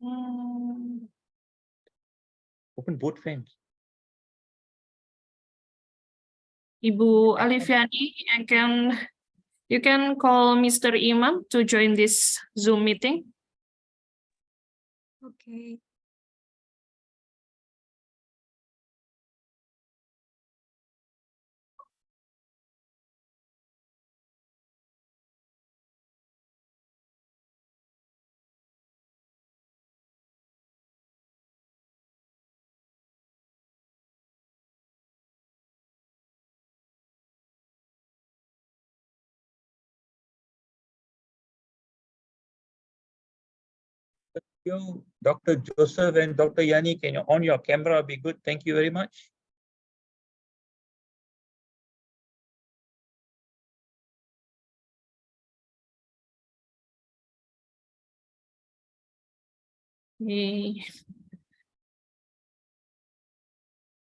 Open both fans. Ibu Alifiani, you can call Mr. Imam to join this Zoom meeting. Okay. You, Dr. Joseph and Dr. Yani, can you on your camera? Be good. Thank you very much.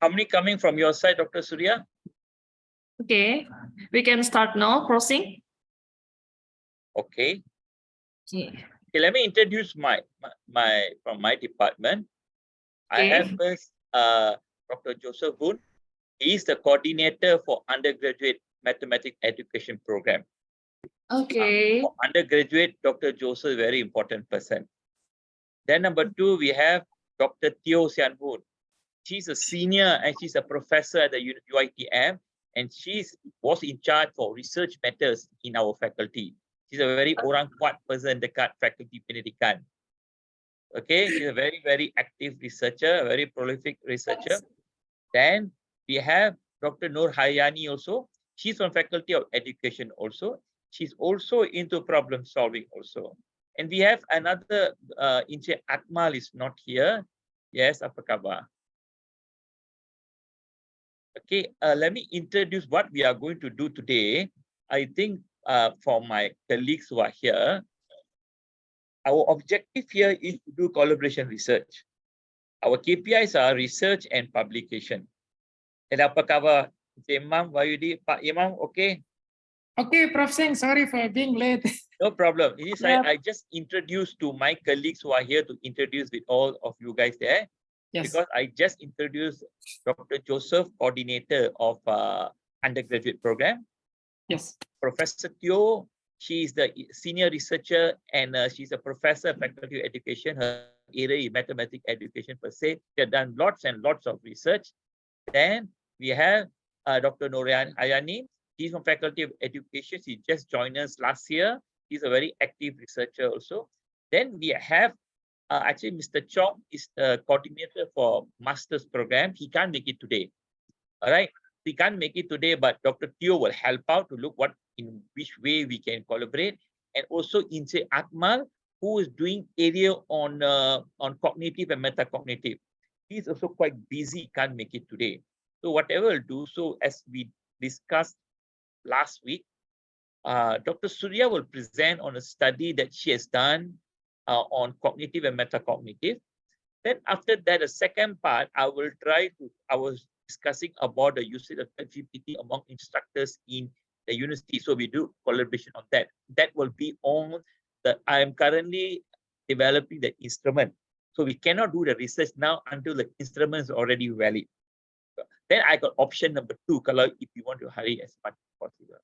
How many coming from your side, Dr. Surya? Okay, we can start now. Crossing. Okay. Okay. Okay, let me introduce from my department. I Okay. have first Dr. Joseph Boon. He is the coordinator for undergraduate mathematics education program. Okay. For undergraduate, Dr. Joseph, very important person. Then number 2, we have Dr. Teo Sian Hoon. She's a senior and she's a professor at the UiTM, and she was in charge for research matters in our faculty. She's a very orang kuat person dekat faculty pendidikan. Okay, she's a very, very active researcher, a very prolific researcher. Then we have Dr. Nur Hayani also. She's from Faculty of Education also. She's also into problem solving also. And we have another Encik Akmal is not here. Yes, apa khabar? Okay, let me introduce what we are going to do today. I think for my colleagues who are here, our objective here is to do collaboration research. Our KPIs are research and publication. And apa khabar, Imam, Wayudi, Pak Imam, okay? Okay, Prof. Singh, sorry for being late. No problem. Ini Yeah. I just introduced to my colleagues who are here to introduce with all of you guys there. Yes. Because I just introduced Dr. Joseph, coordinator of undergraduate program. Yes. Professor Teo, she is the senior researcher and she's a professor of faculty of education. Her area is mathematics education per se. She has done lots and lots of research. Then we have Dr. Norian Hayani. He's from Faculty of Education. He just joined us last year. He's a very active researcher also. Then we have actually Mr. Chong is the coordinator for master's program. He can't make it today. All right. He can't make it today, but Dr. Teo will help out to look in which way we can collaborate. And also Inse Akmal, who is doing area on cognitive and metacognitive. He's also quite busy, can't make it today. So whatever we'll do, so as we discussed last week, Dr. Surya will present on a study that she has done on cognitive and metacognitive. Then after that, the second part, I was discussing about the usage of ChatGPT among instructors in the university. So we do collaboration on that. That will be on I am currently developing the instrument. So we cannot do the research now until the instrument is already valid. Then I got option number 2, kalau if you want to hurry as much as possible.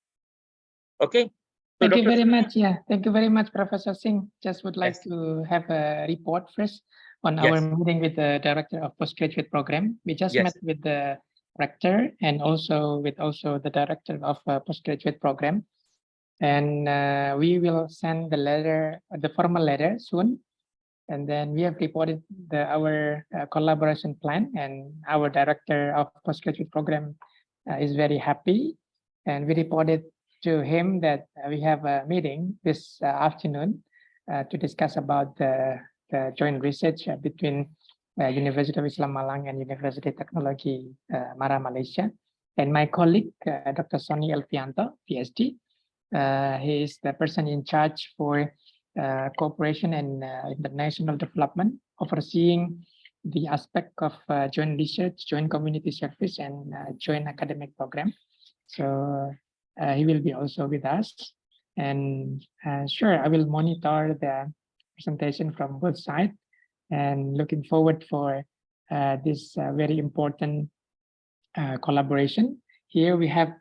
Okay. So Thank you Dr. very much. Yeah, thank you very much, Professor Singh. Just would like Yes. to have a report first on Yes. our meeting with the director of postgraduate program. We just Yes. met with the rector and also with the director of postgraduate program, and we will send the letter, the formal letter soon. And then we have reported our collaboration plan, and our director of postgraduate program is very happy. And we reported to him that we have a meeting this afternoon to discuss about the joint research between University of Islam Malang and University Technology Mara, Malaysia. And my colleague, Dr. Sonny Elfianto, PhD, he is the person in charge for cooperation and international development, overseeing the aspect of joint research, joint community service, and joint academic program. So he will be also with us. And sure, I will monitor the presentation from both sides. and looking forward for this very important collaboration. Here we have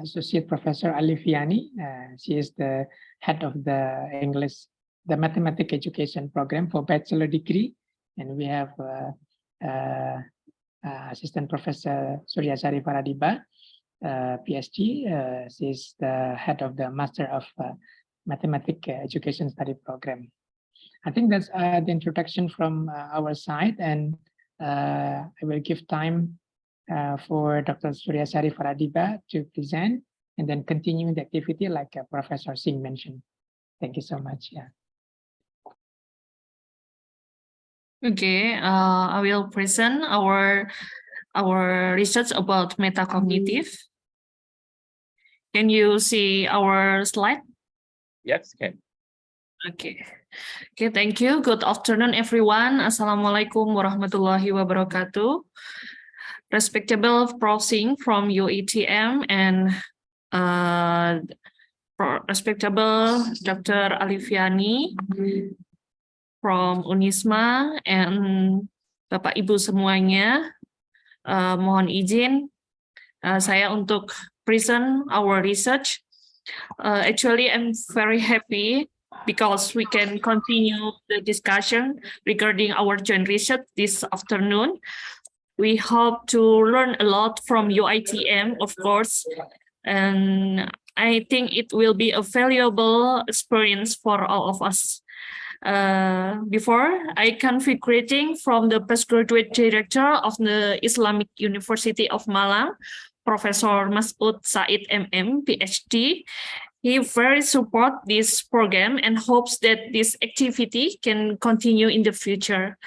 Associate Professor Alifiani. She is the head of the English, the Mathematics Education program for bachelor degree. And we have Assistant Professor Suryasari Faradiba, PhD. She is the head of the Master of Mathematics Education Study program. I think that's the introduction from our side, and I will give time for Dr. Suryasari Faradiba to present and then continue the activity like Professor Singh mentioned. Thank you so much. Yeah. Okay, I will present our research about metacognitive. Can you see our slide? Yes, can. Okay. Okay, thank you. Good afternoon, everyone. Assalamualaikum warahmatullahi wabarakatuh. Respectable Prof. Singh from UiTM and respectable Dr. Alifiani from Unisma and Bapak Ibu semuanya, mohon izin saya untuk present our research. Actually, I'm very happy because we can continue the discussion regarding our joint research this afternoon. We hope to learn a lot from UiTM, of course, and I think it will be a valuable experience for all of us. Before, I convey greeting from the postgraduate director of the Islamic University of Malang, Professor Masud Said MM, PhD. He very support this program and hopes that this activity can continue in the future.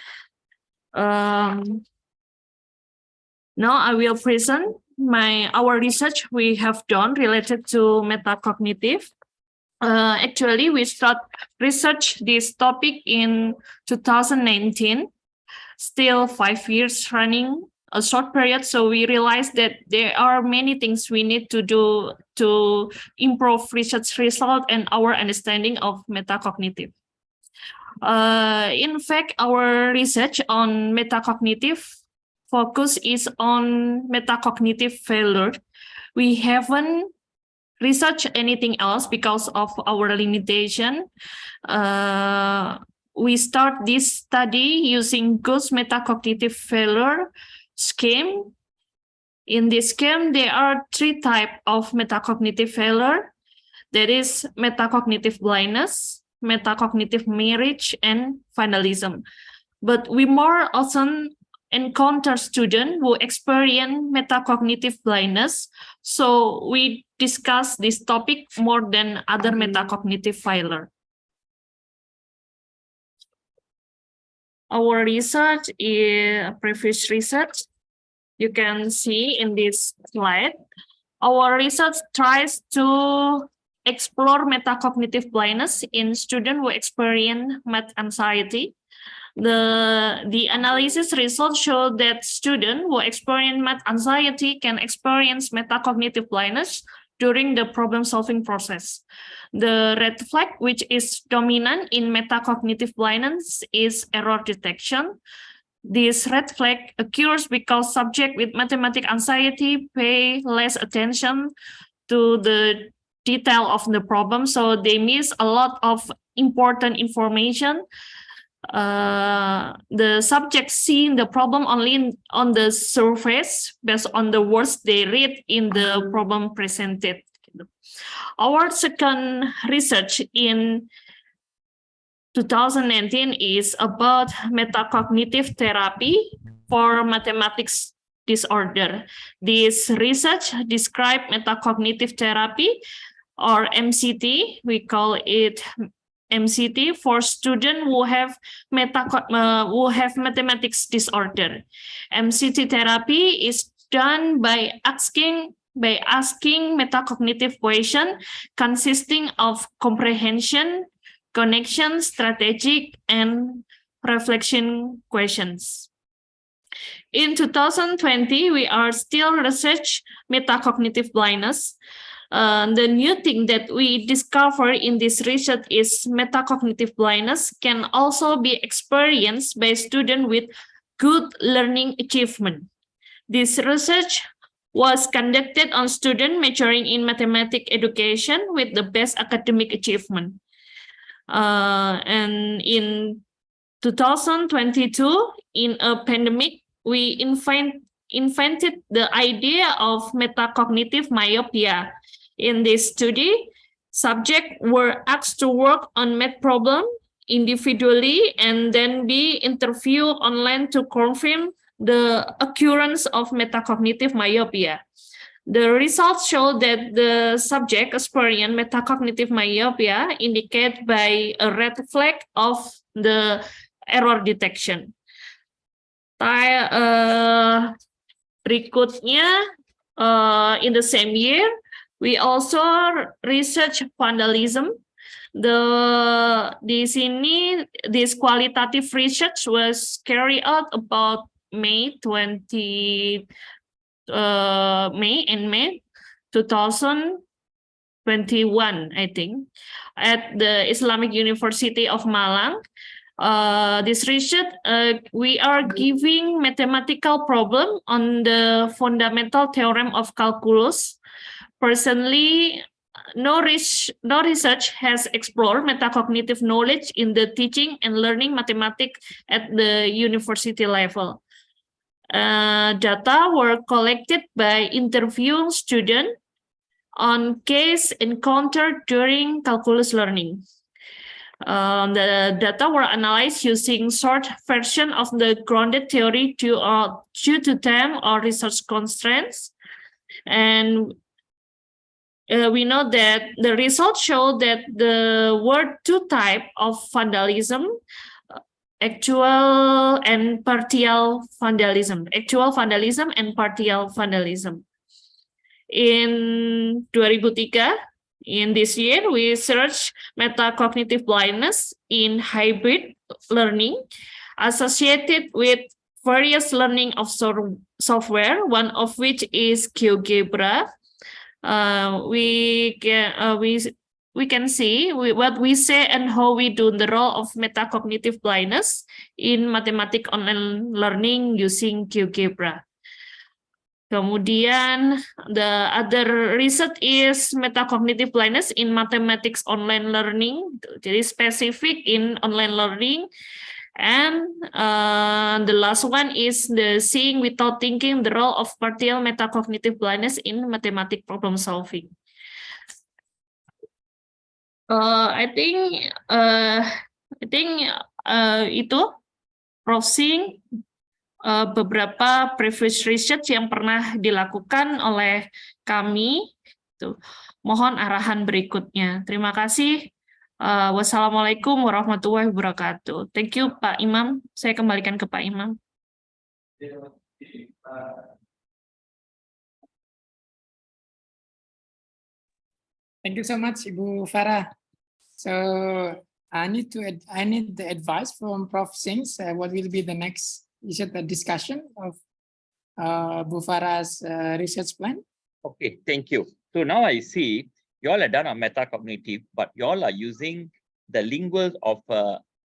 Now I will present our research we have done related to metacognitive. Actually, we start research this topic in 2019, still 5 years running, a short period. So we realized that there are many things we need to do to improve research result and our understanding of metacognitive. In fact, our research on metacognitive focus is on metacognitive failure. We haven't researched anything else because of our limitation. We start this study using Goose metacognitive failure scheme. In this scheme, there are 3 types of metacognitive failure. That is metacognitive blindness, metacognitive marriage, and finalism. But we more often encounter students who experience metacognitive blindness, so we discuss this topic more than other metacognitive failure. Our research is previous research. You can see in this slide. Our research tries to explore metacognitive blindness in students who experience math anxiety. The analysis results show that students who experience math anxiety can experience metacognitive blindness during the problem-solving process. The red flag, which is dominant in metacognitive blindness, is error detection. This red flag occurs because subjects with mathematics anxiety pay less attention to the detail of the problem, so they miss a lot of important information. The subjects seeing the problem only on the surface based on the words they read in the problem presented. Our second research in 2019 is about metacognitive therapy for mathematics disorder. This research describes metacognitive therapy, or MCT. We call it MCT for students who have mathematics disorder. MCT therapy is done by asking metacognitive questions consisting of comprehension, connection, strategic, and reflection questions. In 2020, we are still research metacognitive blindness. The new thing that we discover in this research is metacognitive blindness can also be experienced by students with good learning achievement. This research was conducted on students majoring in mathematics education with the best academic achievement. And in 2022, in a pandemic, we invented the idea of metacognitive myopia. In this study, subjects were asked to work on math problem individually and then be interviewed online to confirm the occurrence of metacognitive myopia. The results show that the subject experienced metacognitive myopia indicated by a red flag of the error detection. Berikutnya, in the same year, we also research vandalism. Di sini, this qualitative research was carried out about May 2021, I think, at the Islamic University of Malang. This research, we are giving mathematical problem on the fundamental theorem of calculus. Personally, no research has explored metacognitive knowledge in the teaching and learning mathematics at the university level. Data were collected by interviewing students on case encountered during calculus learning. The data were analyzed using short version of the grounded theory due to time or research constraints. And we know that the results show that there were two types of vandalism, actual and partial vandalism. Actual vandalism and partial vandalism. In 2003, in this year, we searched metacognitive blindness in hybrid learning associated with various learning of software, one of which is GeoGebra. We can see what we say and how we do the role of metacognitive blindness in mathematics online learning using GeoGebra. Kemudian, the other research is metacognitive blindness in mathematics online learning, jadi specific in online learning. And the last one is the seeing without thinking, the role of partial metacognitive blindness in mathematics problem solving. I think itu browsing beberapa previous research yang pernah dilakukan oleh kami. Mohon arahan berikutnya. Terima kasih. Wassalamualaikum warahmatullahi wabarakatuh. Thank you, Pak Imam. Saya kembalikan ke Pak Imam. Thank you so much, Ibu Farah. So I need the advice from Prof. Sings. What will be the next discussion of Bu Farah's research plan? Okay, thank you. So now I see you all are done on metacognitive, but you all are using the linguals of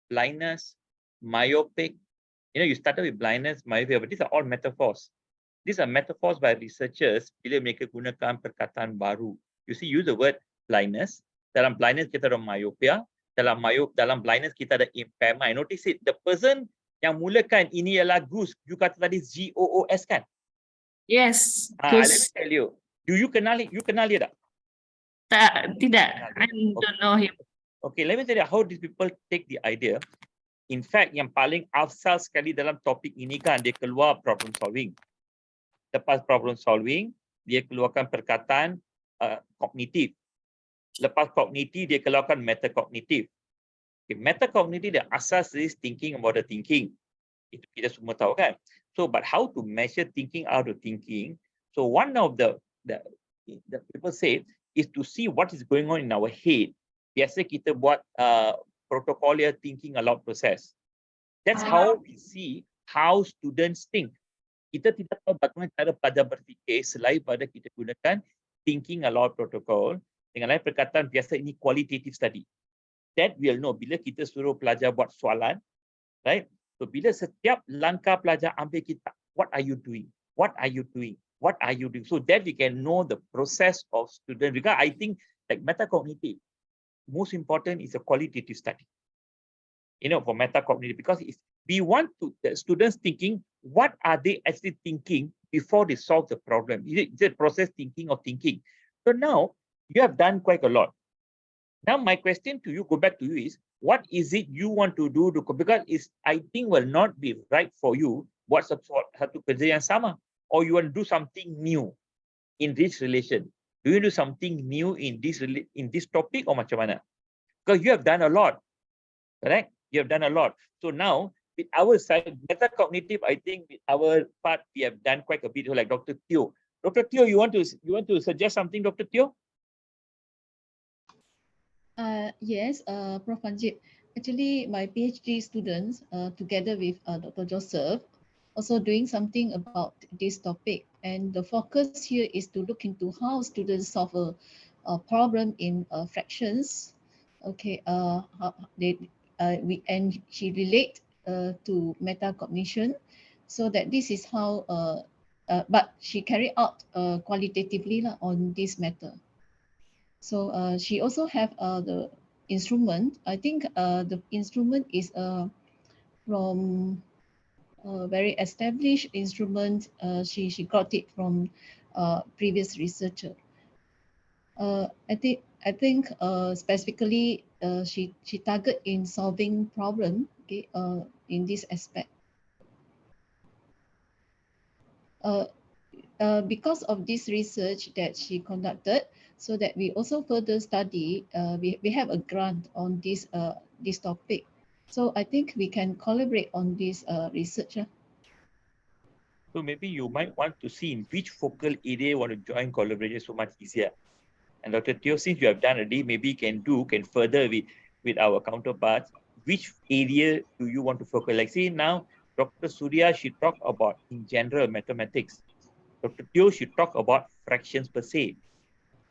blindness, myopic. You know, you started with blindness, myopia, but these are all metaphors. These are metaphors by researchers bila mereka gunakan perkataan baru. You see, use the word blindness. Dalam blindness kita ada myopia. Dalam blindness kita ada impairment. I notice it. The person yang mulakan ini ialah Goose. You kata tadi G-O-O-S kan? Yes. Let me tell you. Do you kenal it? You kenal dia tak? Tidak. I don't know him. Okay, let me tell you how these people take the idea. In fact, yang paling asal sekali dalam topik ini kan, dia keluar problem solving. Lepas problem solving, dia keluarkan perkataan kognitif. Lepas kognitif, dia keluarkan metacognitive. Okay, metacognitive, the asas is thinking about the thinking. Itu kita semua tahu kan. So, but how to measure thinking out of thinking? So, one of the people say is to see what is going on in our head. Biasa kita buat protocolia thinking aloud process. That's how we see how students think. Kita tidak tahu bagaimana cara pada berfikir selain pada kita gunakan thinking a lot protocol. Dengan lain perkataan biasa ini qualitative study. That we'll know bila kita suruh pelajar buat soalan, right? So bila setiap langkah pelajar ambil kita, what are you doing? What are you doing? What are you doing? So that we can know the process of student. Because I think like metacognitive, most important is a qualitative study. You know, for metacognitive, because we want to the students thinking, what are they actually thinking before they solve the problem? Is it process thinking or thinking? So now you have done quite a lot. Now my question to you, go back to you, is what is it you want to do? Because I think will not be right for you. What's satu kerja yang sama, or you want to do something new in this relation? Do you do something new in this topic or macam mana? Because you have done a lot, correct? You have done a lot. So now with our side, metacognitive, I think with our part we have done quite a bit. Like Dr. Teo. Dr. Teo, you want to suggest something, Dr. Teo? Yes, Prof. Anjit. Actually, my PhD students, together with Dr. Joseph, also doing something about this topic. And the focus here is to look into how students solve a problem in fractions. Okay, and she relate to metacognition, so that this is how, but she carry out qualitatively on this matter. So she also have the instrument. I think the instrument is from a very established instrument. She got it from previous researcher. I think specifically she target in solving problem, okay, in this aspect. Because of this research that she conducted, so that we also further study, we have a grant on this topic. So I think we can collaborate on this research. So maybe you might want to see in which focal area you want to join collaboration so much easier. And Dr. Teo, since you have done already, maybe can further with our counterparts, which area do you want to focus? Like see now, Dr. Surya, she talked about in general mathematics. Dr. Teo should talk about fractions per se.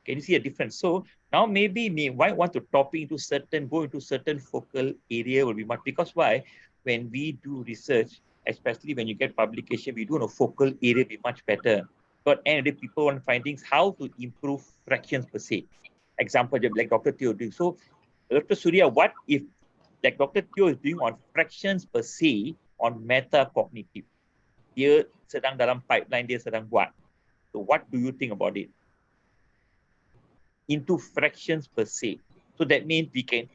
Can you see a difference? So now maybe might want to go into certain focal area will be much, because why? When we do research, especially when you get publication, we do a focal area be much better. But and people want findings how to improve fractions per se. Example like Dr. Teo doing. So Dr. Surya, what if like Dr. Teo is doing on fractions per se on metacognitive? Dia sedang dalam pipeline, dia sedang buat. So what do you think about it? Into fractions per se. So that means we can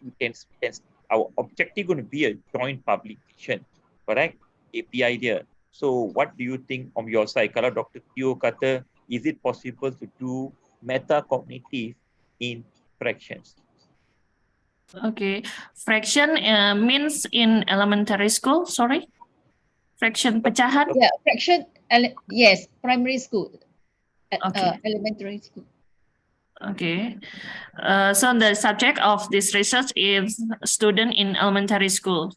our objective going to be a joint publication, correct? API dia. So what do you think from your side? Kalau Dr. Teo kata, is it possible to do metacognitive in fractions? Okay, fraction means in elementary school. Sorry, fraction pecahan. Yeah, fraction. Yes, primary school, Okay. elementary school. Okay, so the subject of this research is student in elementary school.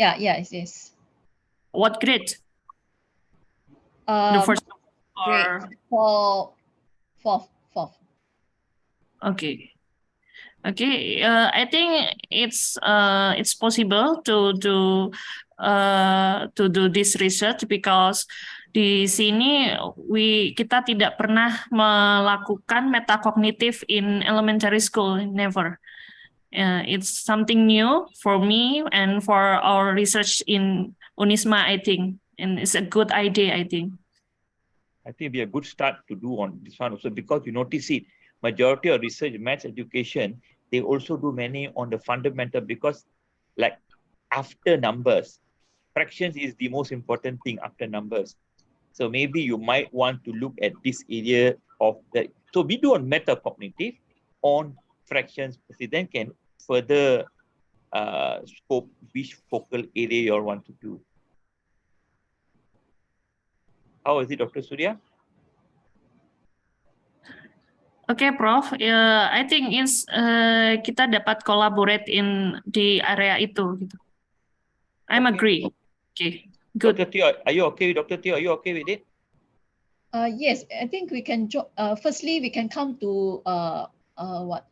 Yeah, yes. What grade? The first or grade fourth. okay. Okay, I think it's possible to do this research because di sini kita tidak pernah melakukan metacognitive in elementary school, never. It's something new for me and for our research in Unisma, I think, and it's a good idea, I think. I think it'd be a good start to do on this one also, because you notice it, majority of research, maths education, they also do many on the fundamental, because like after numbers, fractions is the most important thing after numbers. So maybe you might want to look at this area of the, so we do on metacognitive on fractions, then can further scope which focal area you all want to do. How is it, Dr. Surya? Okay, Prof. I think it's kita dapat collaborate in di area itu. Gitu. I'm agree. Okay, good. Dr. Teo, are you okay with Dr. Teo? Are you okay with it? Yes, I think we can. Firstly, we can come to what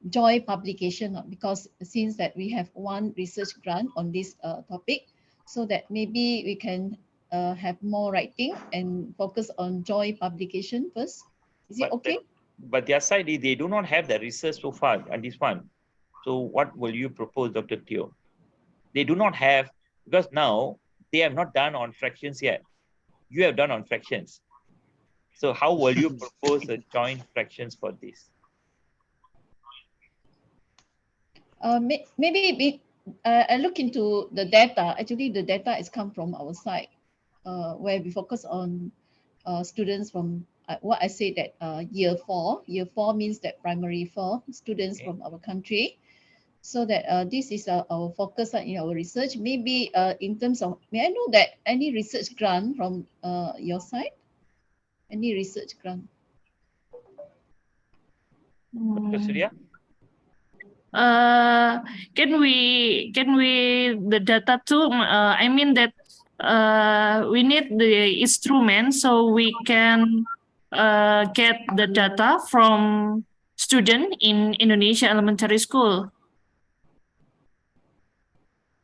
joy publication, because since that we have one research grant on this topic, so that maybe we can have more writing and focus on joy publication first. Is it okay? But their side is they do not have the research so far on this one. So what will you propose, Dr. Teo? They do not have, because now they have not done on fractions yet. You have done on fractions. So how will you propose a joint fractions for this? Maybe I look into the data. Actually, the data is come from our side, where we focus on students from what I say that year 4. Year 4 means that primary 4 students Okay. from our country. So that this is our focus in our research. Maybe in terms of, may I know that any research grant from your side? Any research grant? Dr. Surya? Can we the data too? I mean that we need the instrument so we can get the data from student in Indonesia elementary school.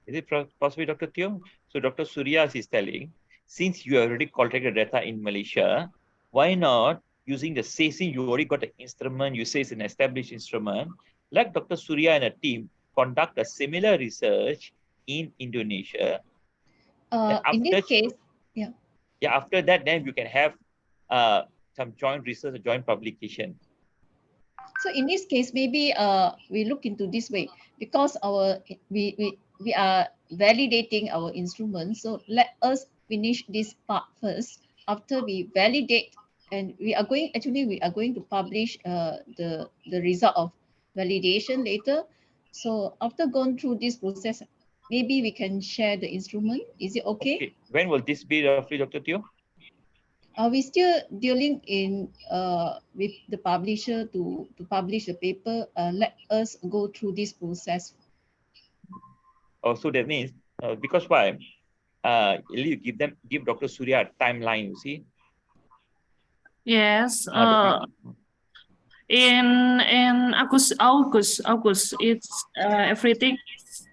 Is it possible, Dr. Teo? So Dr. Surya is telling, since you already collected data in Malaysia, why not using the same, since you already got an instrument, you say it's an established instrument, let Dr. Surya and a team conduct a similar research in Indonesia. In this case, yeah. Yeah, after that, then you can have some joint research, a joint publication. So in this case, maybe we look into this way, because we are validating our instruments. So let us finish this part first. After we validate, and we are going to publish the result of validation later. So after going through this process, maybe we can share the instrument. Is it okay? Okay. When will this be roughly, Dr. Teo? We still dealing in with the publisher to publish the paper. Let us go through this process. Oh, so that means because why? You give Dr. Surya a timeline. You see. Yes. The In August, it's everything is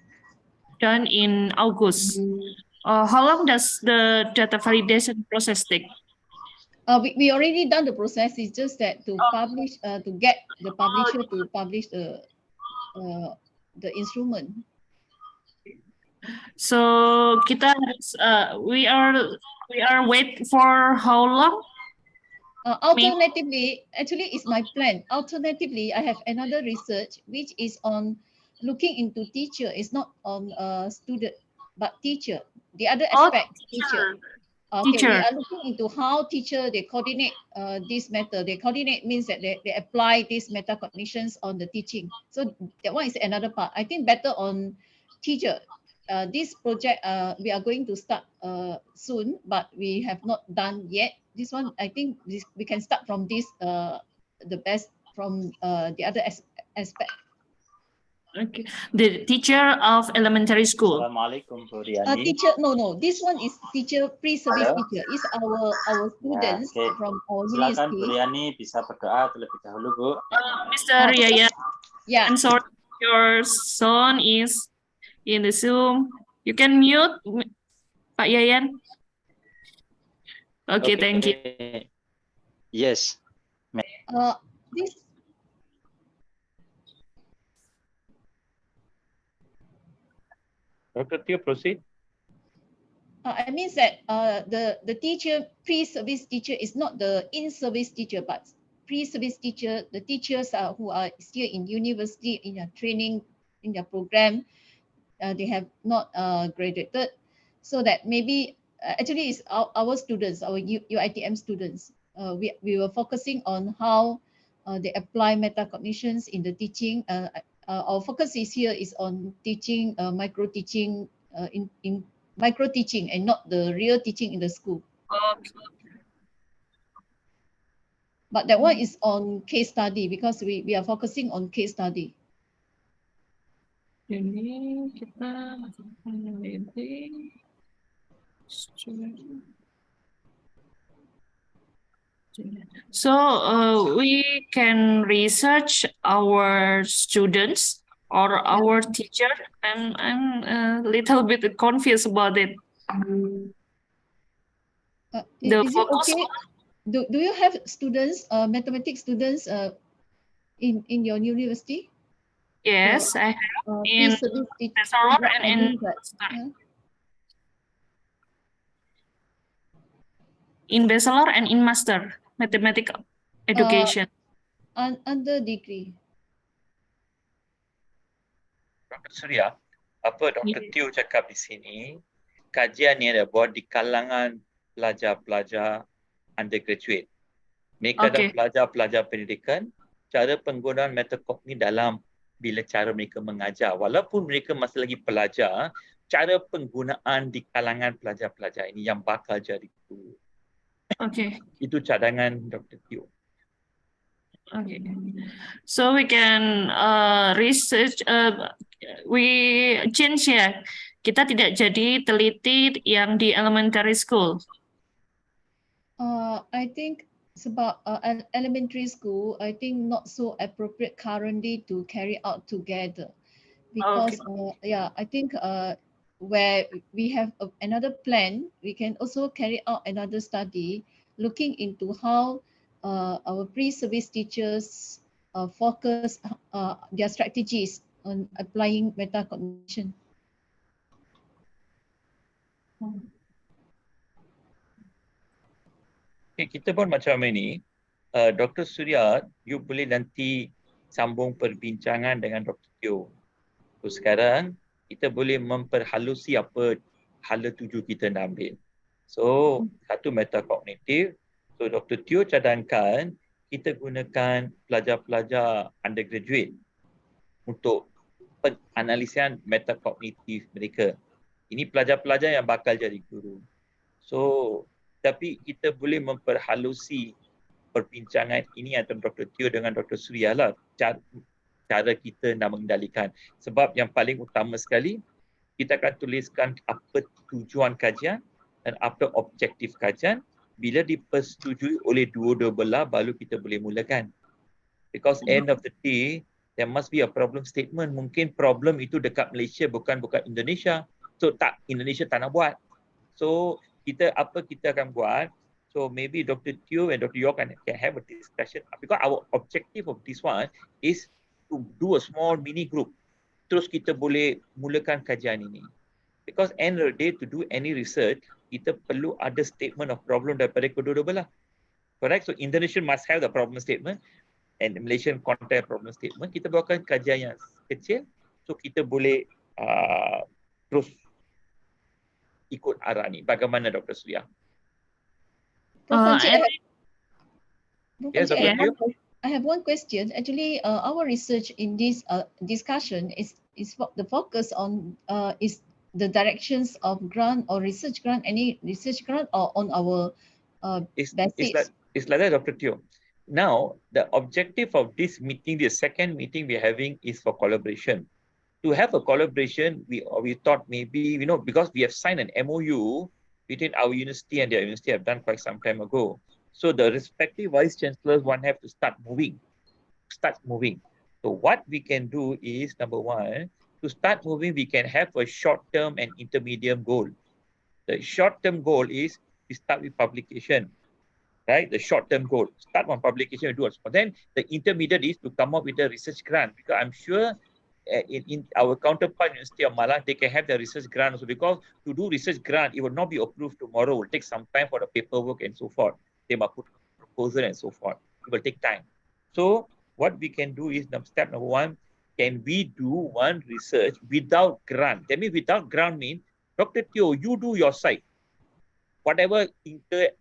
done in August. How long does the data validation process take? We already done the process. It's just that to publish, to get the publisher to publish the instrument. So kita harus we are wait for how long? Alternatively, actually, it's my plan. Alternatively, I have another research which is on looking into teacher. It's not on student, but teacher. The other aspect, teacher. Okay, we Teacher. are looking into how teacher they coordinate this matter. They coordinate means that they apply these metacognitions on the teaching. So that one is another part. I think better on teacher. This project we are going to start soon, but we have not done yet. This one, I think we can start from this the best from the other aspect. Okay. The teacher of elementary school. Assalamualaikum, Bu Riani. Teacher, no. This one is teacher, pre-service Halo? teacher. Is our students Ya, oke. from our Silakan Bu university. Riani bisa berdoa terlebih dahulu, Bu. Mr. Yayan, Yeah. I'm sorry, your son is in the Zoom. You can mute, Pak Yayan. Okay, thank you. Yes. This Dr. Teo, proceed. I mean that the teacher, pre-service teacher is not the in-service teacher, but pre-service teacher, the teachers who are still in university in their training, in their program, they have not graduated, so that maybe actually it's our students, our UiTM students. We were focusing on how they apply metacognitions in the teaching. Our focus here is on teaching, micro teaching, in micro teaching, and not the real teaching in the school. But that one is on case study, because we are focusing on case study. Jadi kita So we can research our students or our teacher. I'm a little bit confused about it. The Is it focus okay? Do you have students, mathematics students, in your university? yes, I have in Pre-service bachelor and in undergrad. master. Yeah. In bachelor and in master mathematics education. Under degree. Dr. Surya, apa Dr. Teo cakap di sini, kajian ni ada buat di kalangan pelajar-pelajar undergraduate. Mereka dah Okay. pelajar-pelajar pendidikan, cara penggunaan metode kognitif dalam bila cara mereka mengajar. Walaupun mereka masih lagi pelajar, cara penggunaan di kalangan pelajar-pelajar ini yang bakal jadi guru. Okay. Itu cadangan Dr. Teo. Okay. So we can research. We change ya. Kita tidak jadi teliti yang di elementary school. I think sebab elementary school, I think not so appropriate currently to carry out together, because I think where we have another plan, we can also carry out another study looking into how our pre-service teachers focus their strategies on applying metacognition. Okay, kita pun macam ini, Dr. Surya, you boleh nanti sambung perbincangan dengan Dr. Teo. So sekarang kita boleh memperhalusi apa hala tuju kita nak ambil. So satu metakognitif. So Dr. Teo cadangkan kita gunakan pelajar-pelajar undergraduate untuk penganalisian metakognitif mereka. Ini pelajar-pelajar yang bakal jadi guru. So tapi kita boleh memperhalusi perbincangan ini antara Dr. Teo dengan Dr. Surya lah, cara kita nak mengendalikan. Sebab yang paling utama sekali, kita akan tuliskan apa tujuan kajian dan apa objektif kajian. Bila dipersetujui oleh dua-dua belah, baru kita boleh mulakan. Because end of the day, there must be a problem statement. Mungkin problem itu dekat Malaysia, bukan Indonesia. So tak, Indonesia tak nak buat. So kita akan buat. So maybe Dr. Teo and Dr. York can have a discussion, because our objective of this one is to do a small mini group. Terus kita boleh mulakan kajian ini. Because end of the day, to do any research, kita perlu ada statement of problem daripada kedua-dua belah. Correct? So Indonesia must have the problem statement and the Malaysian content problem statement. Kita buatkan kajian yang kecil, so kita boleh terus ikut arah ni. Bagaimana Dr. Surya? Yes, Dr. Teo? I have one question. Actually, our research in this discussion is the focus on is the directions of grant or research grant, any research grant, or on our basics. It's like that, Dr. Teo. Now, the objective of this meeting, the second meeting we're having, is for collaboration. To have a collaboration, we thought maybe, because we have signed an MOU between our university and their university, have done quite some time ago. So the respective vice chancellors have to start moving. So what we can do is, number one, to start moving, we can have a short-term and intermediate goal. The short-term goal is we start with publication, right? The short-term goal, start on publication, do it. But then the intermediate is to come up with a research grant, because I'm sure in our counterpart University of Malang, they can have the research grant also, because to do research grant, it will not be approved tomorrow. It will take some time for the paperwork and so forth. They must put proposal and so forth. It will take time. So what we can do is, step number one, can we do one research without grant? That means without grant means, Dr. Teo, you do your side. Whatever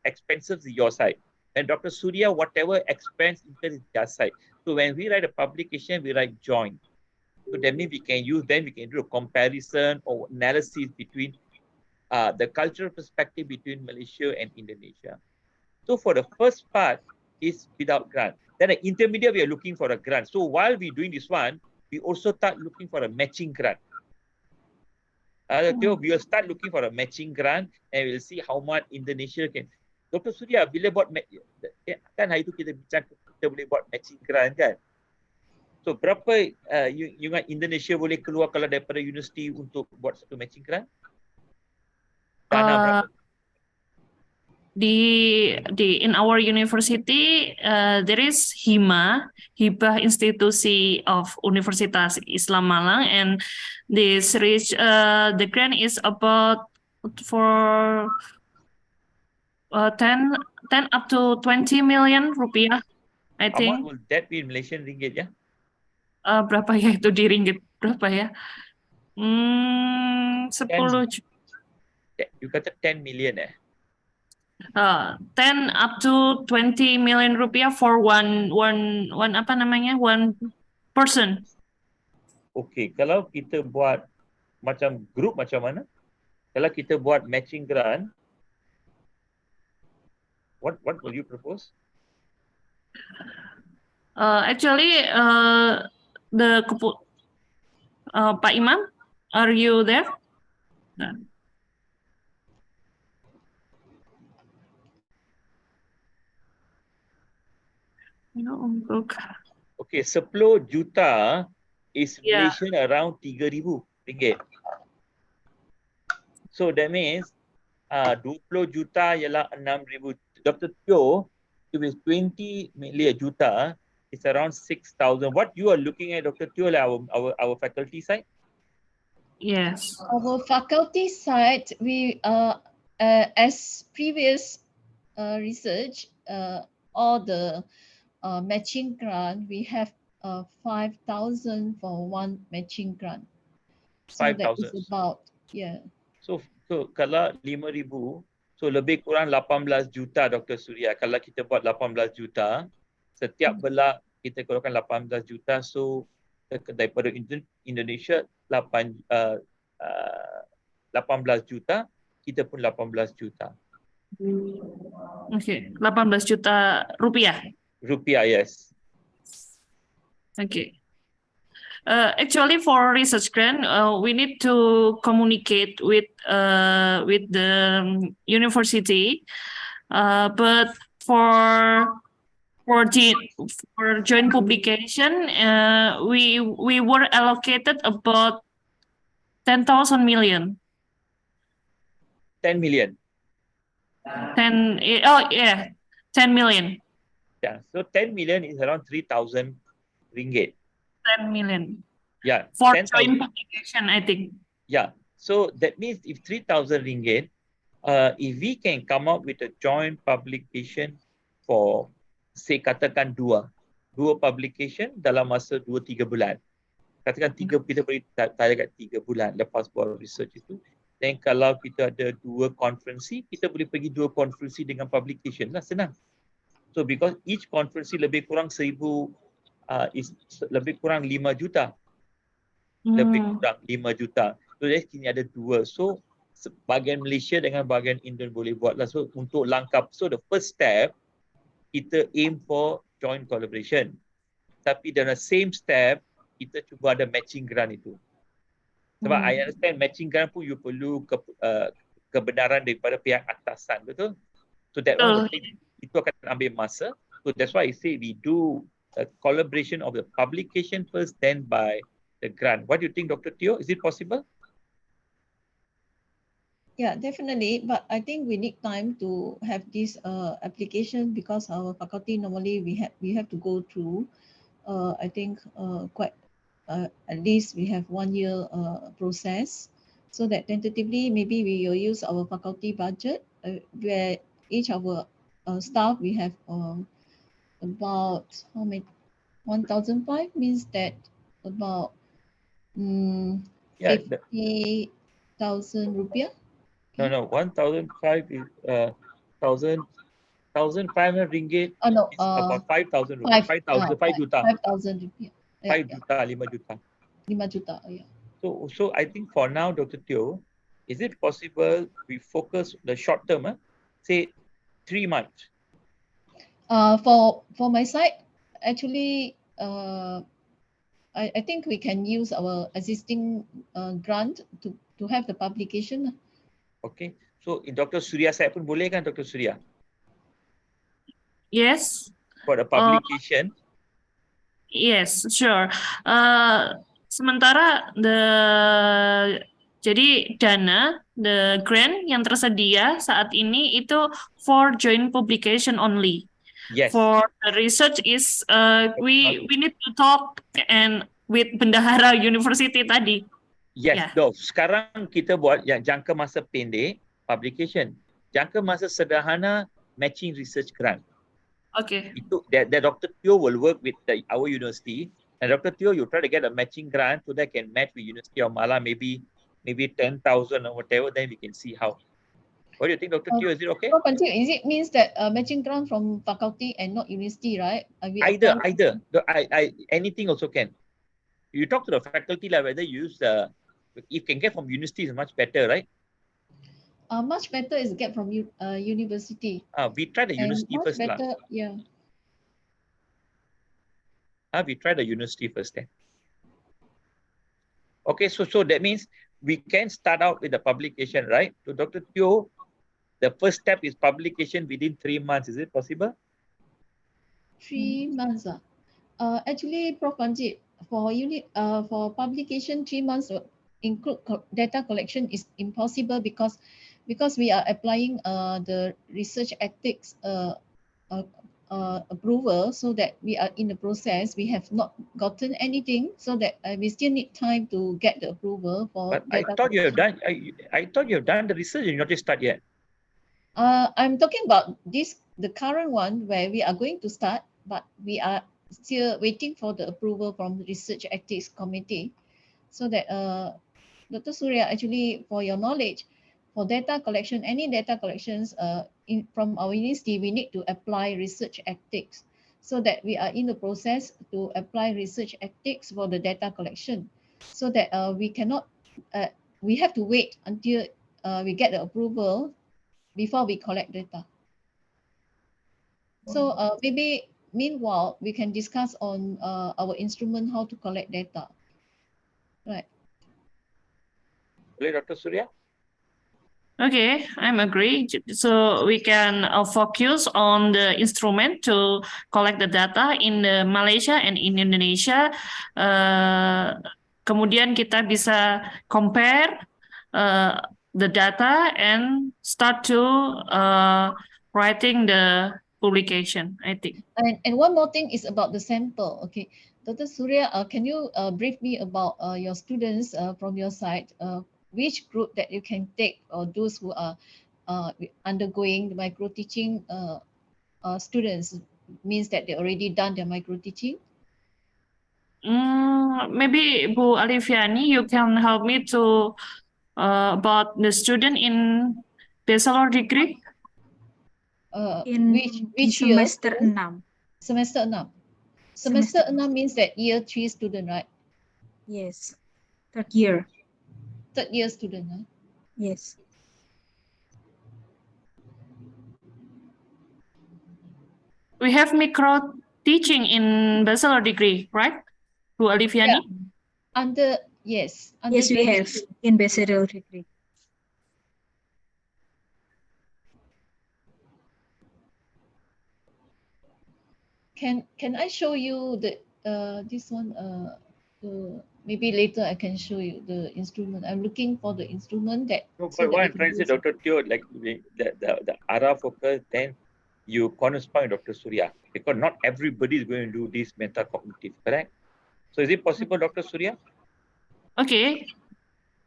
expenses is your side. And Dr. Surya, whatever expense is their side. So when we write a publication, we write joint. So that means we can do a comparison or analysis between the cultural perspective between Malaysia and Indonesia. So for the first part is without grant. Then the intermediate, we are looking for a grant. So while we're doing this one, we also start looking for a matching grant. We will start looking for a matching grant, and we'll see how much Indonesia can. Dr. Surya, bila buat kan hari tu kita bincang kita boleh buat matching grant kan? So berapa you ingat Indonesia boleh keluar kalau daripada universiti untuk buat satu matching grant? Dana berapa? In our university, there is Hibah Institusi of Universitas Islam Malang, and this reach the grant is about for 10 up to 20 million rupiah, I How much think. will that be in Malaysian ringgit ya? Berapa ya itu di ringgit? Berapa ya? 10 You kata 10 million 10 up to 20 million rupiah for one apa namanya, one person. Okay, kalau kita buat macam group macam mana? Kalau kita buat matching grant, what will you propose? Actually, Pak Imam, are you there? Untuk Okay, 10 juta is Yeah. Malaysian around 3,000 ringgit. So that means 20 juta ialah 6,000. Dr. Teo, if it's 20 million juta, it's around 6,000. What you are looking at, Dr. Teo, like our faculty side? Yes. Our faculty side, we as previous research, all the matching grant, we have 5,000 for one matching grant. So that is 5,000. about, yeah. So kalau 5,000, so lebih kurang 18 juta, Dr. Surya. Kalau kita buat 18 juta, setiap belak kita keluarkan 18 juta, so daripada Indonesia 18 juta, kita pun 18 juta. Okay, 18 juta rupiah. Rupiah, yes. Okay. Actually, for research grant, we need to communicate with the university, but for joint publication, we were allocated about 10,000 million. 10 million. 10 million. Yeah, so 10 million is around 3,000 ringgit. 10 million. Yeah. For 10,000. joint publication, I think. Yeah. So that means if 3,000 ringgit, if we can come up with a joint publication for, say, katakan dua publication dalam masa 2-3 bulan. Katakan kita boleh target 3 bulan lepas buat research itu. Dan kalau kita ada 2 konferensi, kita boleh pergi 2 konferensi dengan publication lah, senang. So because each konferensi lebih kurang 1,000 is lebih kurang 5 juta. Lebih kurang 5 juta. So dari sini ada 2. So bahagian Malaysia dengan bahagian Indian boleh buat lah. So untuk langkah, so the first step, kita aim for joint collaboration. Tapi dalam same step, kita cuba ada matching grant itu. Sebab I understand matching grant pun you perlu kebenaran daripada pihak atasan, betul? So that one itu akan ambil masa. So that's why I say we do a collaboration of the publication first, then by the grant. What do you think, Dr. Teo? Is it possible? Yeah, definitely. But I think we need time to have this application, because our faculty normally we have to go through. I think quite at least we have 1 year process, so that tentatively maybe we will use our faculty budget, where each of our staff we have about how many 1,500 means that about 50,000 rupiah. No, 1,500 is 1,500 ringgit. Oh no, is about 5,000 rupiah. 5 juta. 5,000 rupiah. 5 juta, 5 juta. 5 juta, yeah. So I think for now, Dr. Teo, is it possible we focus the short term, say 3 months? For my side, actually, I think we can use our existing grant to have the publication. Okay, so Dr. Surya saya pun boleh kan, Dr. Surya? Yes. for the publication? Yes, sure. Sementara jadi dana, the grant yang tersedia saat ini itu for joint publication only. Yes. For the research is we need to talk and with bendahara university tadi. Yes, Yeah. sekarang kita buat yang jangka masa pendek publication, jangka masa sederhana matching research grant. Okay. Itu that Dr. Teo will work with our university, and Dr. Teo you try to get a matching grant so that can match with University of Malang, maybe 10,000 or whatever. Then we can see how. What do you think, Dr. Teo? Is it okay? Prof. Panji, is it means that matching grant from faculty and not university, right? Either. Anything also can. You talk to the faculty like whether you use the, if you can get from university is much better, right? Much better is get from university. We try the university much first. Better, yeah. We try the university first then. Okay, so that means we can start out with the publication, right? So Dr. Teo, the first step is publication within 3 months. Is it possible? 3 months. Actually, Prof. Panji, for publication, 3 months include data collection is impossible because we are applying the research ethics approval, so that we are in the process. We have not gotten anything, so that we still need time to get the approval for. But I thought you have done. I thought you have done the research and not just start yet. I'm talking about the current one where we are going to start, but we are still waiting for the approval from the Research Ethics Committee, so that Dr. Surya, actually, for your knowledge, for data collection, any data collections from our university, we need to apply research ethics, so that we are in the process to apply research ethics for the data collection, so that we have to wait until we get the approval before we collect data. So maybe meanwhile, we can discuss on our instrument, how to collect data. Right. Dr. Surya? Okay, I'm agree. So we can focus on the instrument to collect the data in Malaysia and in Indonesia. Kemudian kita bisa compare the data and start to writing the publication, I think. And one more thing is about the sample. Okay, Dr. Surya, can you brief me about your students from your side? Which group that you can take, or those who are undergoing the micro teaching students, means that they already done their micro teaching? Maybe Bu Alifiani, you can help me to about the student in bachelor degree. In which year? semester 6. Semester 6. Semester 6 means that year 3 student, right? Yes. Third year student, huh? Yes. We have micro teaching in bachelor degree, right? Bu Alifiani? Yeah. Yes, we have in bachelor degree. Can I show you the this one? Maybe later I can show you the instrument. I'm looking for the instrument that. No, but what I'm trying to say, Dr. Teo, like the ARA focus, then you correspond with Dr. Surya, because not everybody is going to do this metacognitive, correct? So is it possible, Dr. Surya? Okay.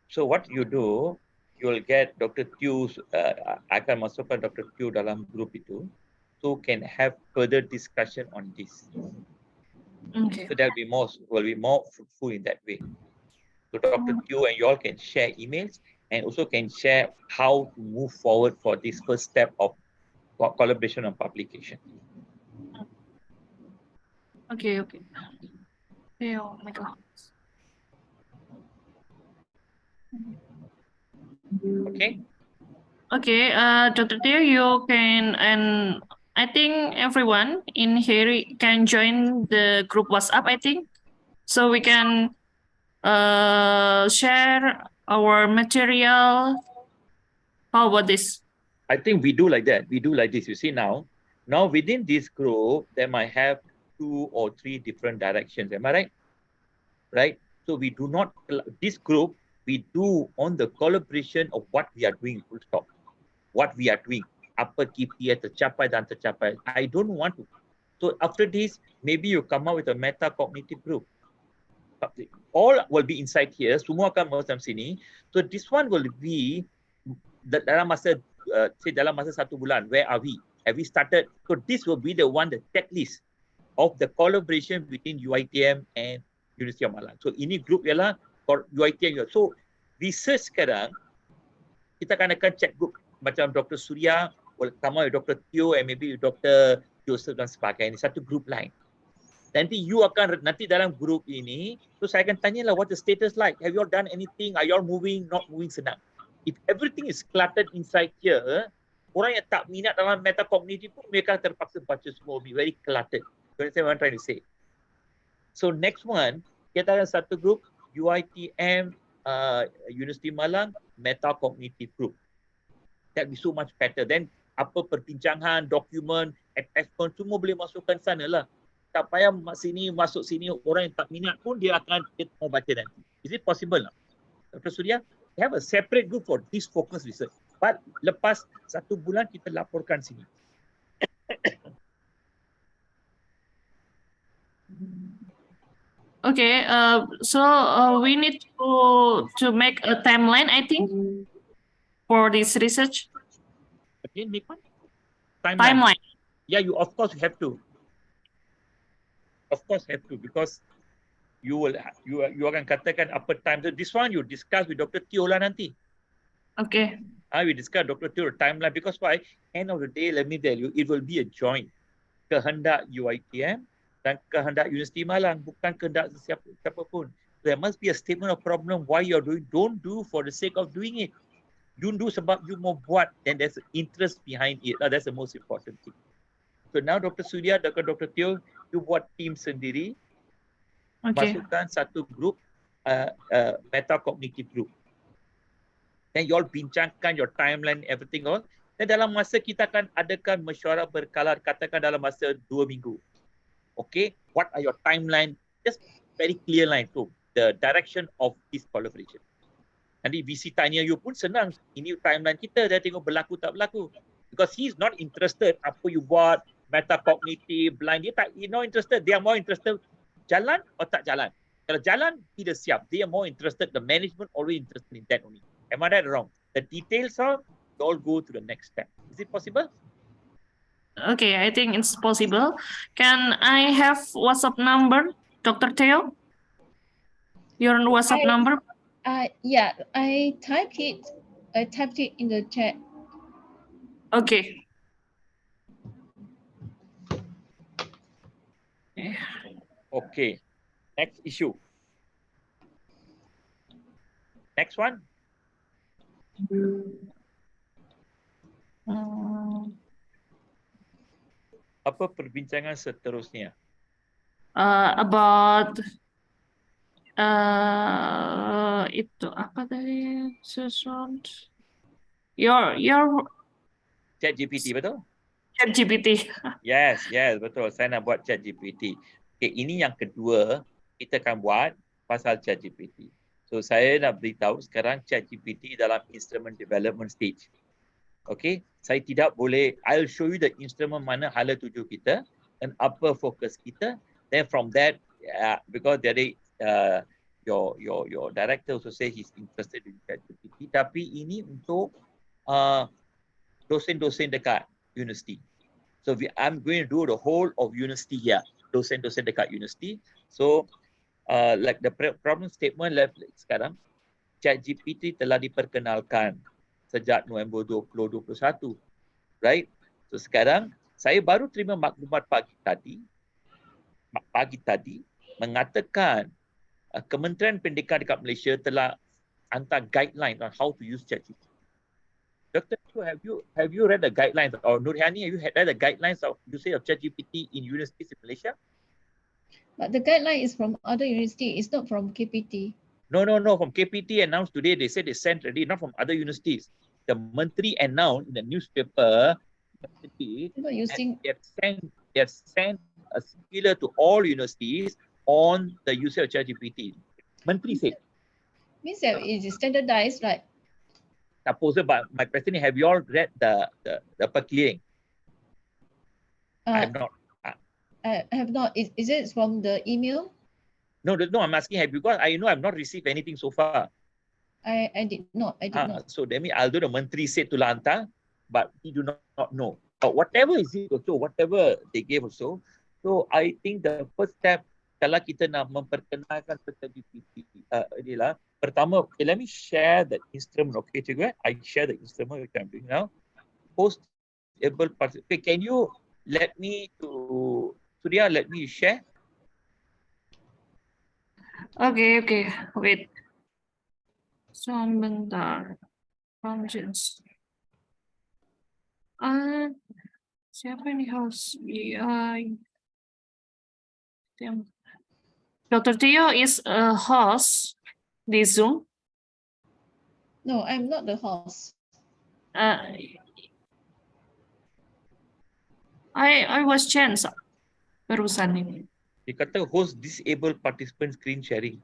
So what you do, you will get Dr. Teo's, akan masukkan Dr. Teo dalam group itu, so can have further discussion on this. Okay. So will be more fruitful in that way. So Dr. Teo and you all can share emails and also can share how to move forward for this first step of collaboration on publication. Okay. Oh my God. Okay, Dr. Teo, you can, and I think everyone in here can join the group WhatsApp, I think. So we can share our material. How about this? I think we do like that. We do like this. You see now Now within this group, they might have 2 or 3 different directions. Am I right? Right. So we do not, this group, we do on the collaboration of what we are doing, full stop. What we are doing. Apa KPI tercapai dan tercapai. I don't want to. So after this, maybe you come up with a meta-cognitive group. All will be inside here. Semua akan masuk sini. So this one will be dalam masa, say dalam masa 1 bulan. Where are we? Have we started? So this will be the one, the checklist of the collaboration between UiTM and University of Malang. So ini group ialah UiTM. So research sekarang, kita akan check group macam Dr. Surya, sama Dr. Teo and maybe Dr. Joseph dan sebagainya. Satu group lain. Nanti you akan, nanti dalam group ini, so saya akan tanyalah what the status like. Have you all done anything? Are you all moving? Not moving, senang. If everything is cluttered inside here, orang yang tak minat dalam metacognitive pun mereka terpaksa baca semua, be very cluttered. You understand what I'm trying to say? So next one, kita ada satu group, UiTM, University Malang, metacognitive group. That be so much better. Then apa perbincangan, dokumen, attachment, semua boleh masukkan sana lah. Tak payah masuk sini, orang yang tak minat pun dia mau baca nanti. Is it possible? Dr. Surya, we have a separate group for this focus research. But lepas 1 bulan kita laporkan sini. Okay, so we need to make a timeline, I think, for this research. Again, make one? Timeline. Yeah, you of course have to. Of course have to, because you akan katakan apa time. So this one you discuss with Dr. Teo lah nanti. Okay. We discuss Dr. Teo timeline, because why? End of the day, let me tell you, it will be a joint. Kehendak UiTM dan kehendak Universiti Malang, bukan kehendak siapa pun. There must be a statement of problem why you are doing. Don't do for the sake of doing it. Don't do sebab you mau buat, then there's interest behind it. That's the most important thing. So now Dr. Surya, Dr. Teo, you buat team sendiri, masukkan satu grup, metacognitive group. Then you all bincangkan your timeline, everything all. Dan dalam masa kita akan adakan mesyuarat berkala, katakan dalam masa 2 minggu. Okay, what are your timeline? Just very clear line to the direction of this collaboration. Nanti VC tanya you pun senang. Ini timeline kita, dia tengok berlaku tak berlaku. Because he is not interested apa you buat, metacognitive, blind, dia tak, not interested. They are more interested jalan or tak jalan. Kalau jalan, tidak siap. They are more interested, the management always interested in that only. Am I right or wrong? The details are, all go to the next step. Is it possible? Okay, I think it's possible. Can I have WhatsApp number, Dr. Teo? Your WhatsApp number? Yeah, I typed it in the chat. Okay. Okay. Next issue. Next one. Apa perbincangan seterusnya? About itu apa tadi? Your ChatGPT, betul? ChatGPT. Yes, betul. Saya nak buat ChatGPT. Okay, ini yang kedua kita akan buat pasal ChatGPT. So saya nak beritahu sekarang ChatGPT dalam instrument development stage. Okay, saya tidak boleh. I'll show you the instrument mana hala tuju kita dan apa fokus kita. Then from that, because dari your director also say he's interested in ChatGPT. Tapi ini untuk dosen-dosen dekat university. So I'm going to do the whole of university here. Dosen-dosen dekat university. So like the problem statement left sekarang, ChatGPT telah diperkenalkan sejak November 2021, right? So sekarang saya baru terima maklumat pagi tadi mengatakan Kementerian Pendidikan dekat Malaysia telah hantar guideline on how to use ChatGPT. Dr. Have you read the guidelines, or Nurhani, have you read the guidelines of usage of ChatGPT in universities in Malaysia? But the guideline is from other university. It's not from KPT. No. From KPT announced today, they said they sent already, not from other universities. The Menteri announced in the newspaper university, Not and using. they have sent a circular to all universities on the usage of ChatGPT. Menteri said, Means that it is standardized, right? supposed, but my question is, have you all read the clearing? I have not. I have not. Is it from the email? No, I'm asking, have you got? I know I've not received anything so far. I did not. I did not. So that means although the Menteri said to Lanta, but we do not know. But whatever is it also, whatever they gave also. So I think the first step, kalau kita nak memperkenalkan ChatGPT, inilah pertama. Okay, let me share the instrument. Okay, cikgu, I share the instrument which I'm doing now. Post able participant. Okay, can you let me to Surya? Let me share. Okay, wait. Sebentar. Functions. Siapa ini host? Dr. Tio is a host di Zoom. No, I'm not the host. I was chance barusan ini. Dia kata host disable participant screen sharing.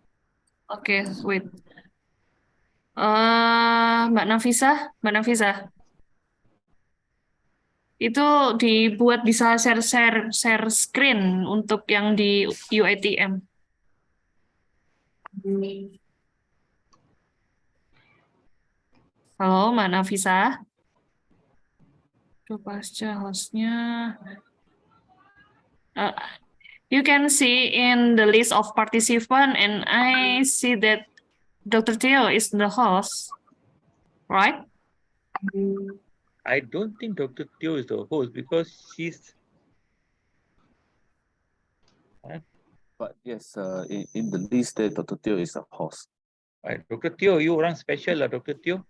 Okay, wait. Mbak Nafisa. Itu dibuat bisa share screen untuk yang di UiTM. Halo, Mbak Nafisa. Pasca hostnya. You can see in the list of participants, and I see that Dr. Theo is the host, right? I don't think Dr. Teo is the host because she's. But yes, in the list, Dr. Teo is a host. Dr. Teo, you orang special lah, Dr. Teo.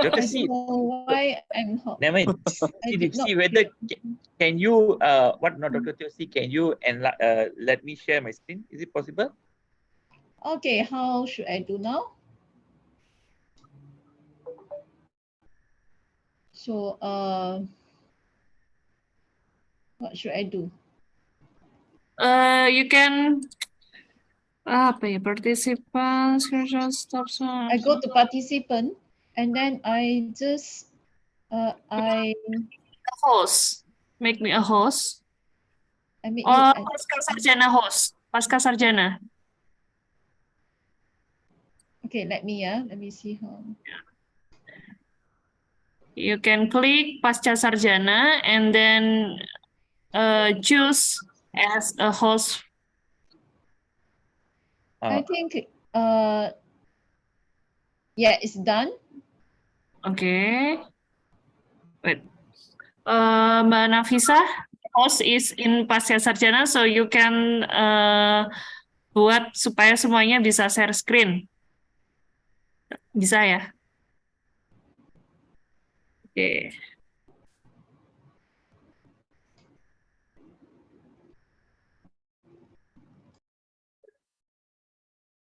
You have to I see. don't know why I'm hot. Never mind. See whether can you Dr. Teo, see, can you let me share my screen? Is it possible? Okay, how should I do now? So what should I do? You can participants, stop. I go to participant and then I just I host. Make me a host. I make Pasca sarjana host. Pasca sarjana. Okay, let me see how. You can click pasca sarjana and then choose as a host. I think yeah, it's done. Okay. Wait. Mbak Nafisa, host is in pasca sarjana, so you can buat supaya semuanya bisa share screen. Bisa ya? Oke.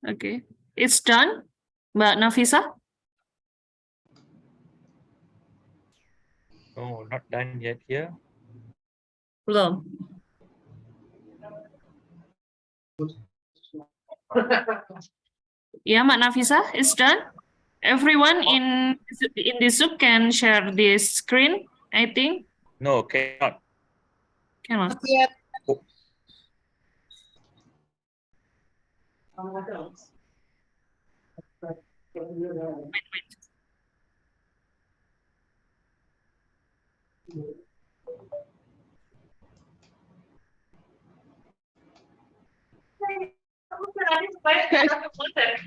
Okay, it's done, Mbak Nafisa? No, not done yet here. Belum. Yeah, Mbak Nafisa, it's done. Everyone in this Zoom can share this screen, I think. No, cannot. Cannot. Wait.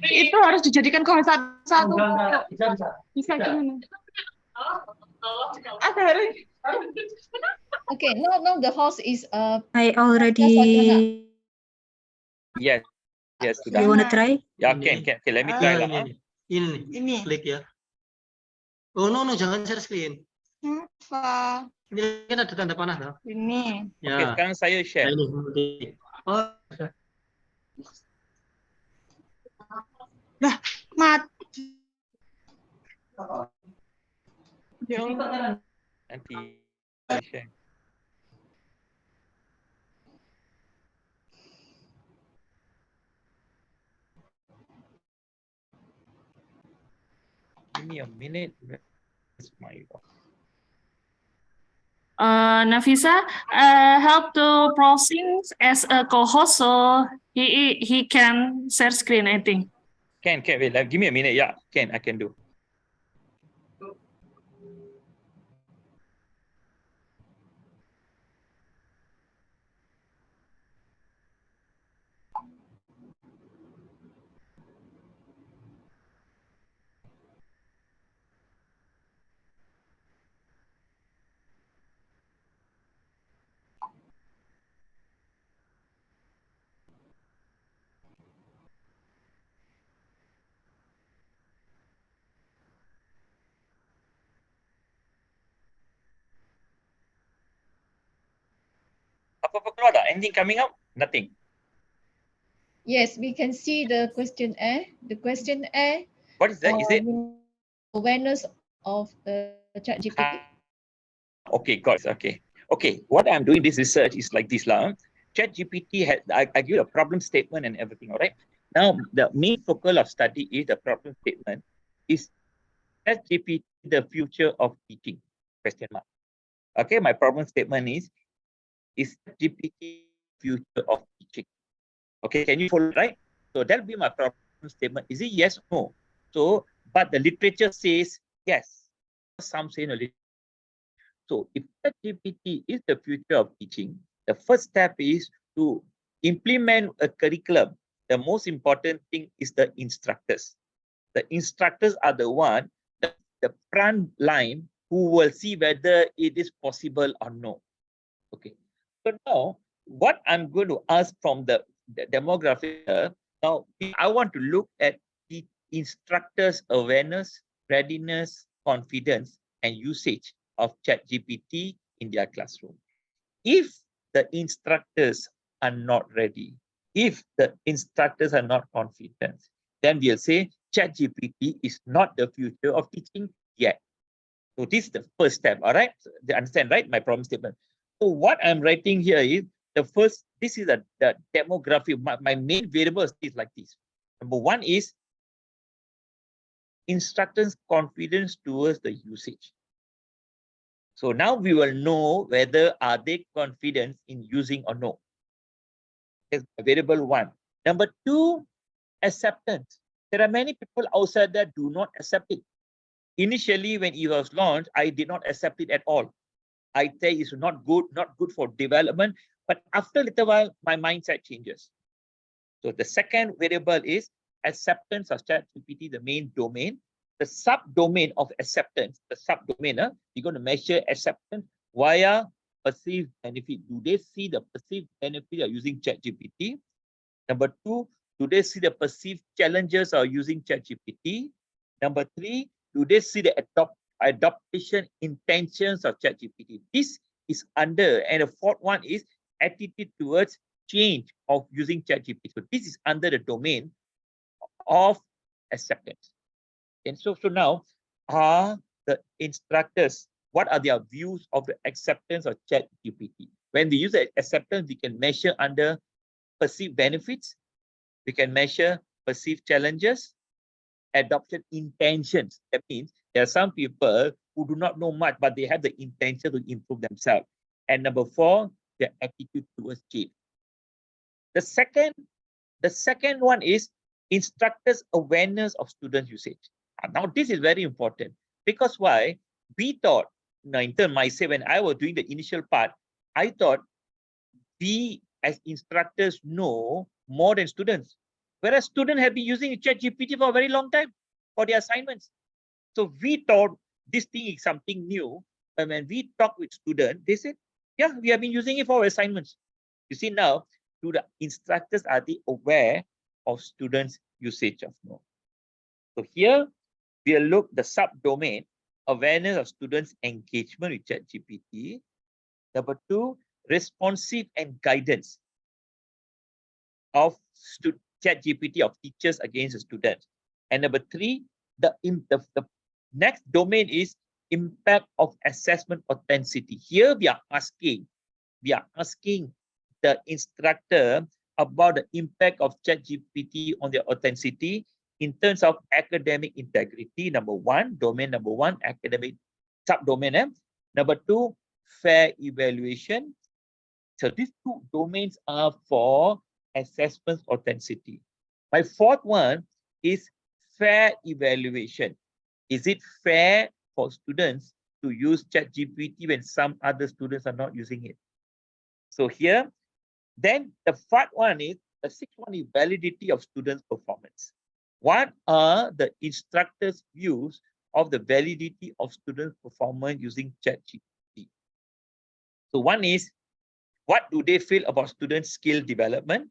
Itu harus dijadikan kohort satu. Bisa gimana? Okay, no, the host is I already. Yes, sudah. You wanna try? Yeah, can. Okay, let me try lah. Ini klik ya. Oh no, jangan share screen. Apa? Ini kan ada tanda panah toh. Ini. Okay, Ya. sekarang saya share. Nah, ini. Oh. Lah, mati. Nanti Okay. Give me a minute. Where's my Nafisa help to browsing as a co-host, so he can share screen, I think. Can wait, give me a minute. Yeah, I can do. Apa keluar tak? Anything coming up? Nothing. Yes, we can see the questionnaire. The questionnaire. What is that? Is it? Awareness of ChatGPT. Okay, got it. Okay. What I'm doing this research is like this lah. ChatGPT had I give a problem statement and everything. All right. Now the main focal of study is the problem statement. Is ChatGPT the future of teaching? Question mark. Okay, my problem statement is ChatGPT future of teaching? Okay, can you follow, right? So that'll be my problem statement. Is it yes or no? So, but the literature says yes. Some say no. So if ChatGPT is the future of teaching, the first step is to implement a curriculum. The most important thing is the instructors. The instructors are the one, the front line, who will see whether it is possible or no. Okay. So now, what I'm going to ask from the demographic, now I want to look at the instructors' awareness, readiness, confidence, and usage of ChatGPT in their classroom. If the instructors are not ready, if the instructors are not confident, then we'll say ChatGPT is not the future of teaching yet. So this is the first step, all right? So they understand, right? My problem statement. So what I'm writing here is the first, this is the demographic. My main variables is like this. Number one is instructors' confidence towards the usage. So now we will know whether are they confident in using or no. That's variable one. Number two, acceptance. There are many people outside that do not accept it. Initially, when it was launched, I did not accept it at all. I say it's not good for development. But after a little while, my mindset changes. So the second variable is acceptance of ChatGPT, the main domain. The subdomain of acceptance, we're going to measure acceptance via perceived benefit. Do they see the perceived benefit of using ChatGPT? Number two, do they see the perceived challenges of using ChatGPT? Number three, do they see the adaptation intentions of ChatGPT? This is under, and the fourth one is attitude towards change of using ChatGPT. So this is under the domain of acceptance. And so now are the instructors, what are their views of the acceptance of ChatGPT? When we use the acceptance, we can measure under perceived benefits, we can measure perceived challenges, adoption intentions. That means there are some people who do not know much, but they have the intention to improve themselves. And number four, their attitude towards change. The second one is instructors' awareness of student usage. Now, this is very important because why? We thought, in turn, myself, when I was doing the initial part, I thought we as instructors know more than students. Whereas students have been using ChatGPT for a very long time for their assignments. So we thought this thing is something new. And when we talk with students, they said, yeah, we have been using it for our assignments. You see now, the instructors are they aware of students' usage of no. So here we'll look the subdomain, awareness of students' engagement with ChatGPT. Number two, responsive and guidance of ChatGPT of teachers against the students. And number three, the next domain is impact of assessment authenticity. Here we are asking the instructor about the impact of ChatGPT on their authenticity in terms of academic integrity, number one, domain number one, academic subdomain. Number two, fair evaluation. So these two domains are for assessment authenticity. My fourth one is fair evaluation. Is it fair for students to use ChatGPT when some other students are not using it? So here, then the fourth one is, the sixth one is validity of students' performance. What are the instructors' views of the validity of students' performance using ChatGPT? So one is, what do they feel about student skill development?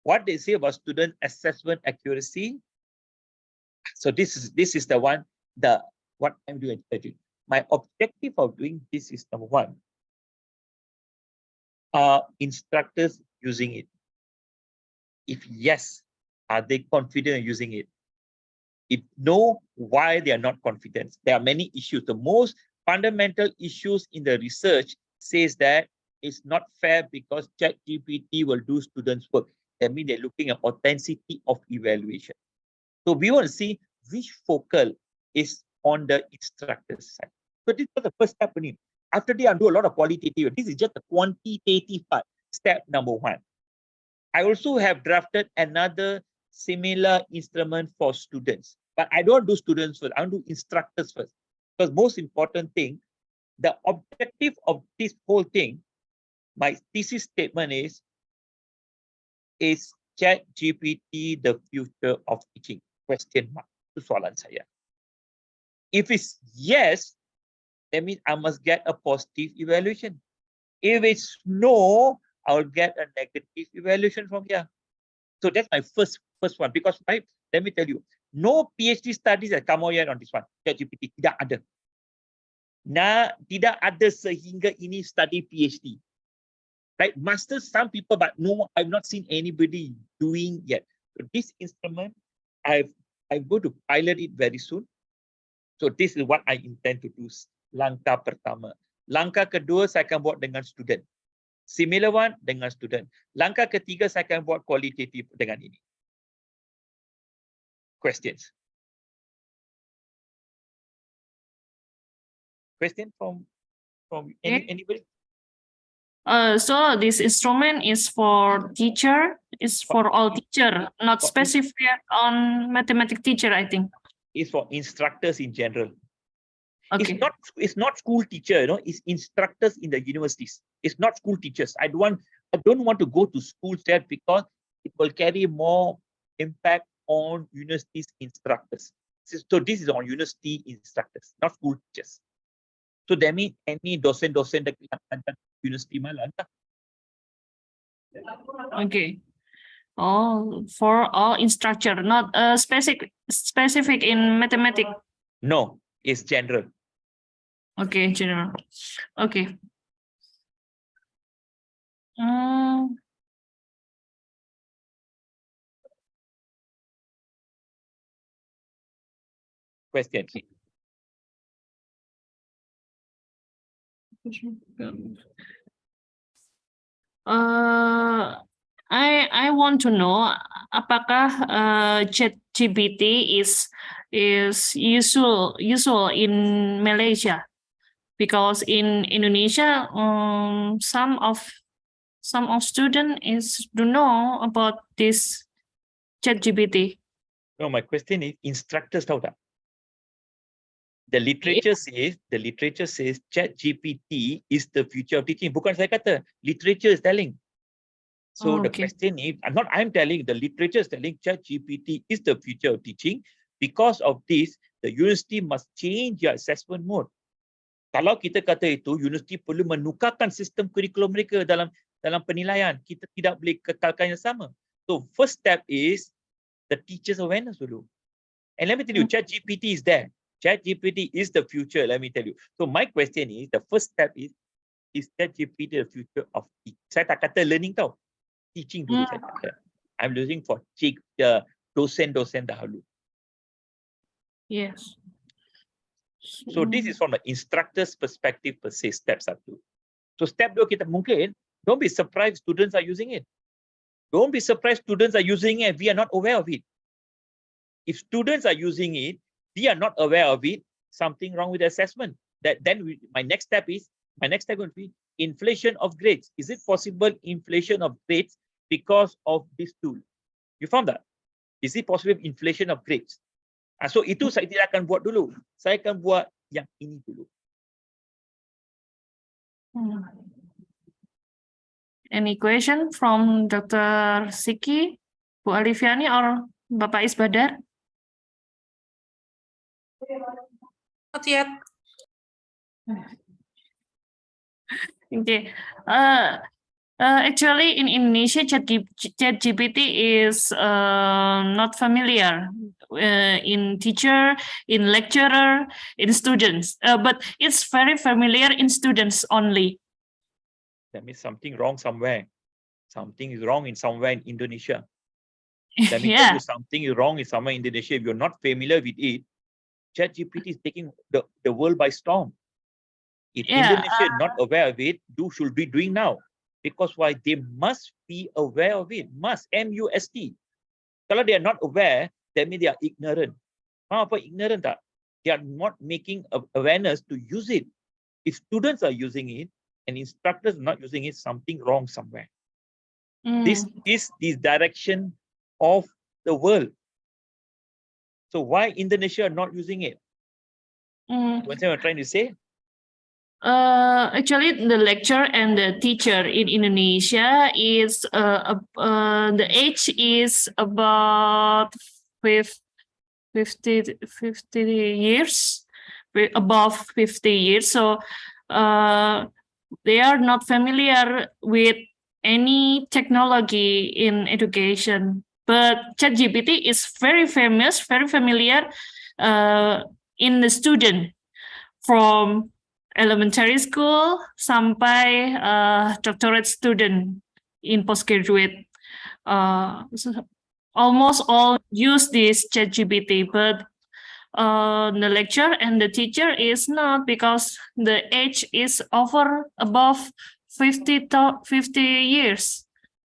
What they say about student assessment accuracy? So this is the one, what I'm doing. My objective of doing this is, number one, are instructors using it? If yes, are they confident in using it? If no, why they are not confident? There are many issues. The most fundamental issues in the research says that it's not fair because ChatGPT will do students' work. That means they're looking at authenticity of evaluation. So we want to see which focal is on the instructor's side. So this was the first step. After they undo a lot of qualitative, this is just the quantitative part, step number one. I also have drafted another similar instrument for students, but I don't do students first, I do instructors first. Because most important thing, the objective of this whole thing, my thesis statement is ChatGPT the future of teaching? Question mark. Itu soalan saya. If it's yes, that means I must get a positive evaluation. If it's no, I will get a negative evaluation from here. So that's my first one. Because let me tell you, no PhD studies have come out yet on this one. ChatGPT tidak ada. Tidak ada sehingga ini study PhD. Right, masters, some people, but no, I've not seen anybody doing yet. So this instrument, I'm going to pilot it very soon. So this is what I intend to do. Langkah pertama. Langkah kedua saya akan buat dengan student. Similar one dengan student. Langkah ketiga saya akan buat qualitative dengan ini. Questions? Question from anybody? So this instrument is for teacher, is for all teacher, not specific on mathematics teacher, I think. It's for instructors in general. Okay. It's not school teacher, it's instructors in the universities. It's not school teachers. I don't want to go to schools there because it will carry more impact on universities instructors. So this is on university instructors, not school teachers. So that means any dosen-dosen that University Malang. Okay. Oh, for all instructor, not specific in mathematics. No, it's general. Okay, general. Okay. Question. I want to know apakah ChatGPT is usual in Malaysia, because in Indonesia some of students do know about this ChatGPT. No, my question is instructors tahu tak? The literature says ChatGPT is the future of teaching. Bukan saya kata, literature is telling. So the question is, I'm telling, the literature is telling ChatGPT is the future of teaching. Because of this, the university must change their assessment mode. Kalau kita kata itu, universiti perlu menukarkan sistem kurikulum mereka dalam penilaian. Kita tidak boleh kekalkan yang sama. So first step is the teachers' awareness dulu. And let me tell you, ChatGPT is there. ChatGPT is the future, let me tell you. So my question is, the first step is ChatGPT the future of teaching? Saya tak kata learning tau. Teaching dulu saya kata. I'm looking for dosen-dosen dahulu. Yes. So this is from the instructor's perspective per se, step 1. So step 2 kita mungkin, don't be surprised students are using it. Don't be surprised students are using it, we are not aware of it. If students are using it, we are not aware of it, something wrong with the assessment. My next step would be inflation of grades. Is it possible inflation of grades because of this tool? You found that? Is it possible inflation of grades? So itu saya tidak akan buat dulu. Saya akan buat yang ini dulu. Any question from Dr. Siki, Bu Alifiani, or Bapak Isbadar? Not yet. Okay. Actually, in Indonesia, ChatGPT is not familiar in teacher, in lecturer, in students, but it's very familiar in students only. That means something wrong somewhere. Something is wrong in somewhere in Indonesia. Let me tell you, something is wrong in somewhere in Indonesia. If you're not familiar with it, ChatGPT is taking the world by storm. If Indonesia is not aware of it, should be doing now. Because why? They must be aware of it. Must, M-U-S-T. Kalau they are not aware, that means they are ignorant. Apa ignorant tak? They are not making awareness to use it. If students are using it and instructors are not using it, something wrong somewhere. This is the direction of the world. So why Indonesia are not using it? What I'm trying to say? Actually, the lecturer and the teacher in Indonesia is the age is about 50 years, above 50 years. So they are not familiar with any technology in education. But ChatGPT is very famous, very familiar in the student from elementary school sampai doctorate student in postgraduate. So almost all use this ChatGPT, but the lecturer and the teacher is not, because the age is above 50 years.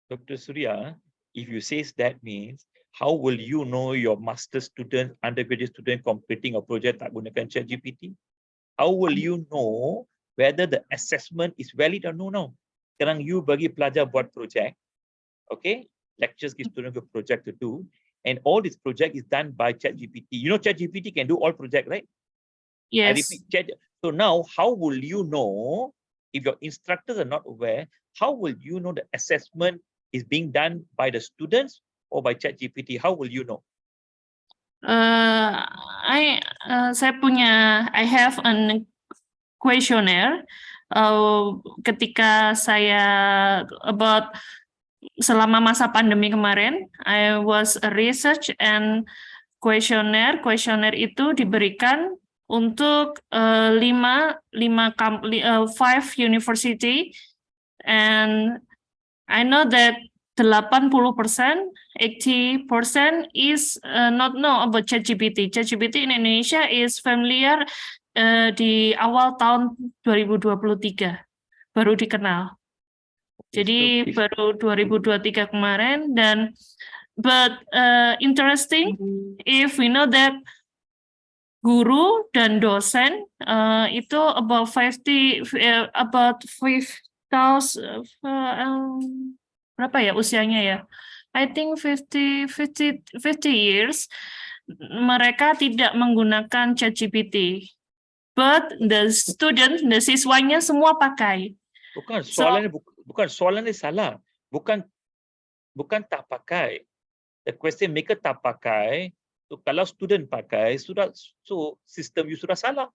Dr. Surya, if you say that means, how will you know your master's student, undergraduate student completing a project tak gunakan ChatGPT? How will you know whether the assessment is valid or no? Sekarang you bagi pelajar buat project, okay? Lectures give students a project to do, and all this project is done by ChatGPT. You know ChatGPT can do all project, right? Yes. I repeat, so now how will you know, if your instructors are not aware, how will you know the assessment is being done by the students or by ChatGPT? How will you know? I have a questionnaire ketika saya selama masa pandemi kemarin, I was a research and questionnaire itu diberikan untuk 5 university, and I know that 80% is not know about ChatGPT. ChatGPT in Indonesia is familiar di awal tahun 2023 baru dikenal. Jadi baru 2023 kemarin, dan but interesting if we know that guru dan dosen itu about 5,000 berapa ya usianya ya? I think 50 years mereka tidak menggunakan ChatGPT. But the student, the siswanya semua pakai. Bukan soalannya salah. Bukan tak pakai. The question maker tak pakai. So kalau student pakai, so sistem you sudah salah.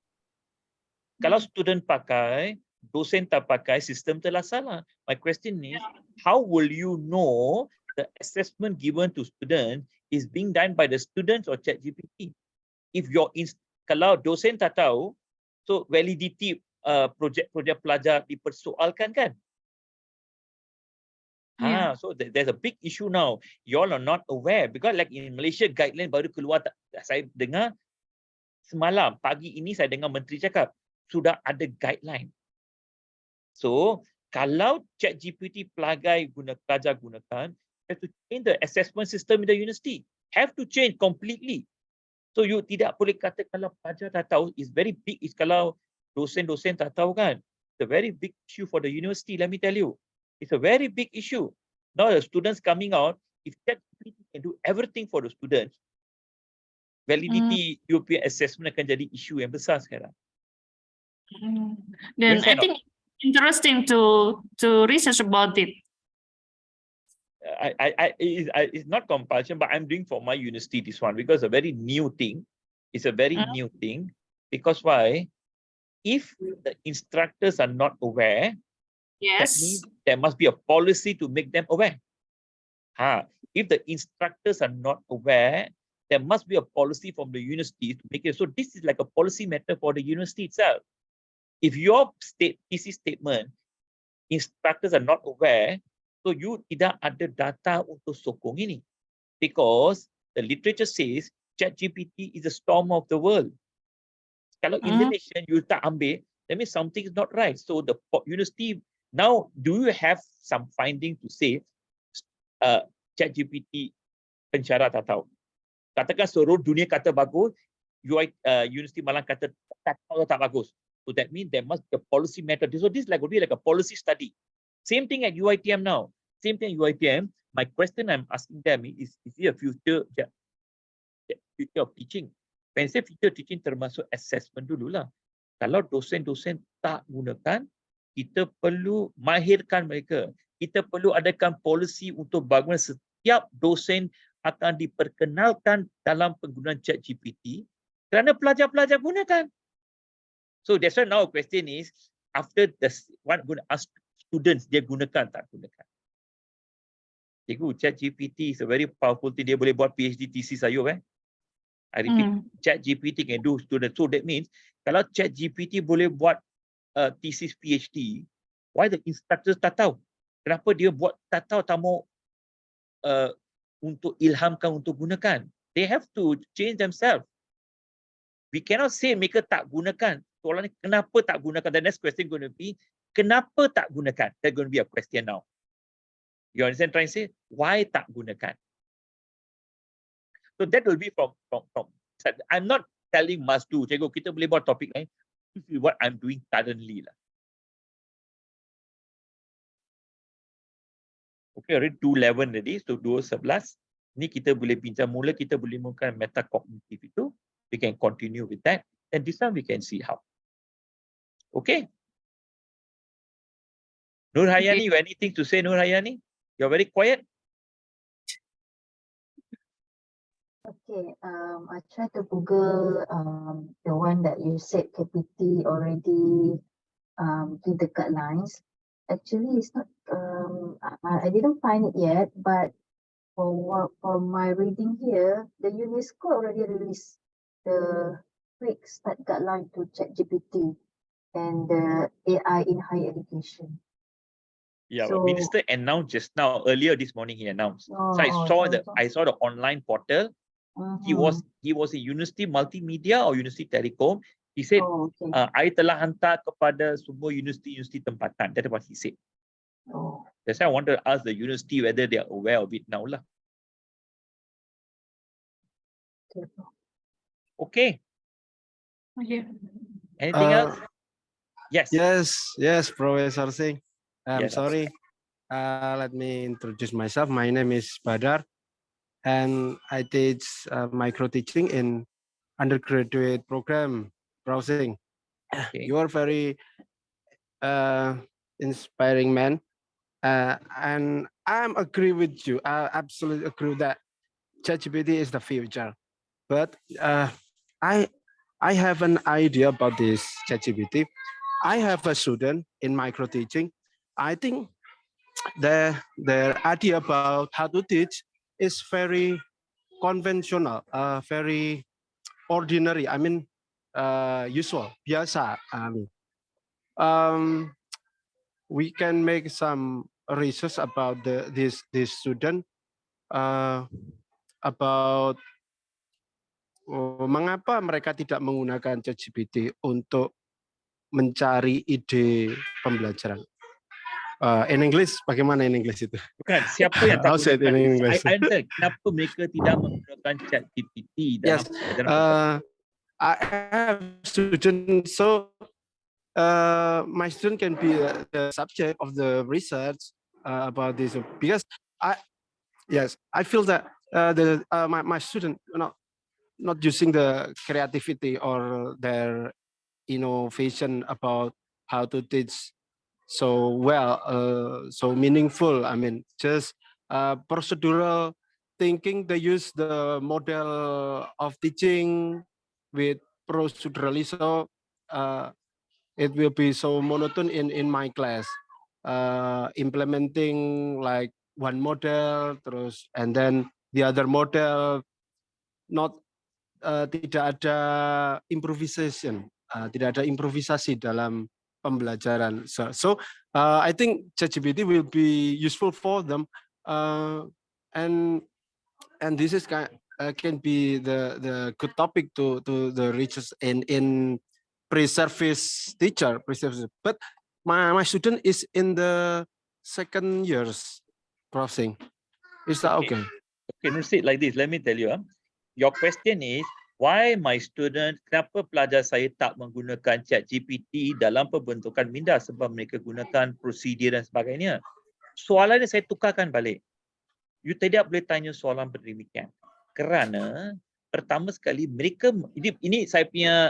Kalau student pakai, dosen tak pakai, sistem telah salah. My question is, how will you know the assessment given to student is being done by the students or ChatGPT? If kalau dosen tak tahu, so validity projek pelajar dipersoalkan kan? So there's a big issue now. You all are not aware, because like in Malaysia guideline baru keluar, saya dengar semalam, pagi ini saya dengar Menteri cakap, sudah ada guideline. So, kalau ChatGPT pelajar gunakan, have to change the assessment system in the university. Have to change completely. So, you tidak boleh kata kalau pelajar tak tahu, is very big. Is kalau dosen-dosen tak tahu kan, it's a very big issue for the university, let me tell you. It's a very big issue. Now, the students coming out, if ChatGPT can do everything for the students, validity European assessment akan jadi isu yang besar sekarang. Then I Understand or think interesting to research about it. It's not compulsion, but I'm doing for my university this one because a very new thing. It's a very new thing because why? If the instructors are not aware, that Yes. means there must be a policy to make them aware. If the instructors are not aware, there must be a policy from the university to make it. So this is like a policy matter for the university itself. If your thesis statement, instructors are not aware, so you tidak ada data untuk sokong ini. Because the literature says ChatGPT is a storm of the world. Kalau Indonesian you tak ambil, that means something is not right. So the university, now do you have some finding to say ChatGPT pencara tak tahu? Katakan seluruh dunia kata bagus, Universiti Malang kata tak bagus. So that means there must be a policy matter. So this would be like a policy study. Same thing at UiTM now. Same thing at UiTM. My question I'm asking them is there a future of teaching? When I say future teaching termasuk assessment dululah. Kalau dosen-dosen tak gunakan, kita perlu mahirkan mereka. Kita perlu adakan polisi untuk bagaimana setiap dosen akan diperkenalkan dalam penggunaan ChatGPT kerana pelajar-pelajar gunakan. So that's why now question is, after this, what going to ask students, dia gunakan tak gunakan? Cikgu, ChatGPT is a very powerful thing. Dia boleh buat PhD thesis ayo I repeat, ChatGPT can do student. So that means, kalau ChatGPT boleh buat thesis PhD, why the instructors tak tahu? Kenapa dia buat tak tahu, tak mau untuk ilhamkan untuk gunakan? They have to change themselves. We cannot say mereka tak gunakan. Soalan ni, kenapa tak gunakan? The next question going to be, kenapa tak gunakan? There's going to be a question now. You understand trying to say? Why tak gunakan? So that will be from I'm not telling must do. Cikgu, kita boleh buat topik lain. This is what I'm doing currently lah. Okay, already 211 already. So 211. Ni kita boleh bincang mula, kita boleh menggunakan metakognitif itu. We can continue with that. And this time we can see how. Okay. Nur Hayani, you have anything to say, Nur Hayani? You're very quiet. Okay, I tried to Google the one that you said KPT already give the guidelines. Actually, it's not. I didn't find it yet, but for my reading here, the UNESCO already released the quick start guideline to ChatGPT and the AI in higher education. Yeah, So- Minister announced just now, earlier this morning he announced. So I saw the online portal. He was a university multimedia or university telecom. He said, I telah hantar kepada semua universiti tempatan. That's what he said. That's why I wanted to ask the university whether they are aware of it now lah. Okay. Okay. Anything else? Yes. Yes, Professor Singh. I'm Yes. sorry. Let me introduce myself. My name is Badar, and I teach micro teaching in undergraduate program browsing. Okay. You are very inspiring man, and I'm agree with you. I absolutely agree that ChatGPT is the future. But I have an idea about this ChatGPT. I have a student in micro teaching. I think their idea about how to teach is very conventional, very ordinary. I mean, usual, biasa. We can make some research about this student about mengapa mereka tidak menggunakan ChatGPT untuk mencari ide pembelajaran? In English, bagaimana in English itu? Bukan, siapa yang tak How say it in gunakan? English? I understand kenapa mereka tidak menggunakan ChatGPT dalam Yes, pembelajaran formal. I have students, so my student can be the subject of the research about this because I feel that my student not using the creativity or their innovation about how to teach so well, so meaningful. I mean, just procedural thinking. They use the model of teaching with procedurally, so it will be so monotone in my class. Implementing like one model, terus, and then the other model, not tidak ada improvisation, tidak ada improvisasi dalam pembelajaran. So I think ChatGPT will be useful for them, and this is can be the good topic to the research in pre-service teacher, but my student is in the second years crossing. Is that okay? Okay, no, see like this. Let me tell you. Your question is, why my student, kenapa pelajar saya tak menggunakan ChatGPT dalam pembentukan minda sebab mereka gunakan prosedur dan sebagainya. Soalan ini saya tukarkan balik. You tidak boleh tanya soalan berdemikian. Kerana pertama sekali mereka, ini saya punya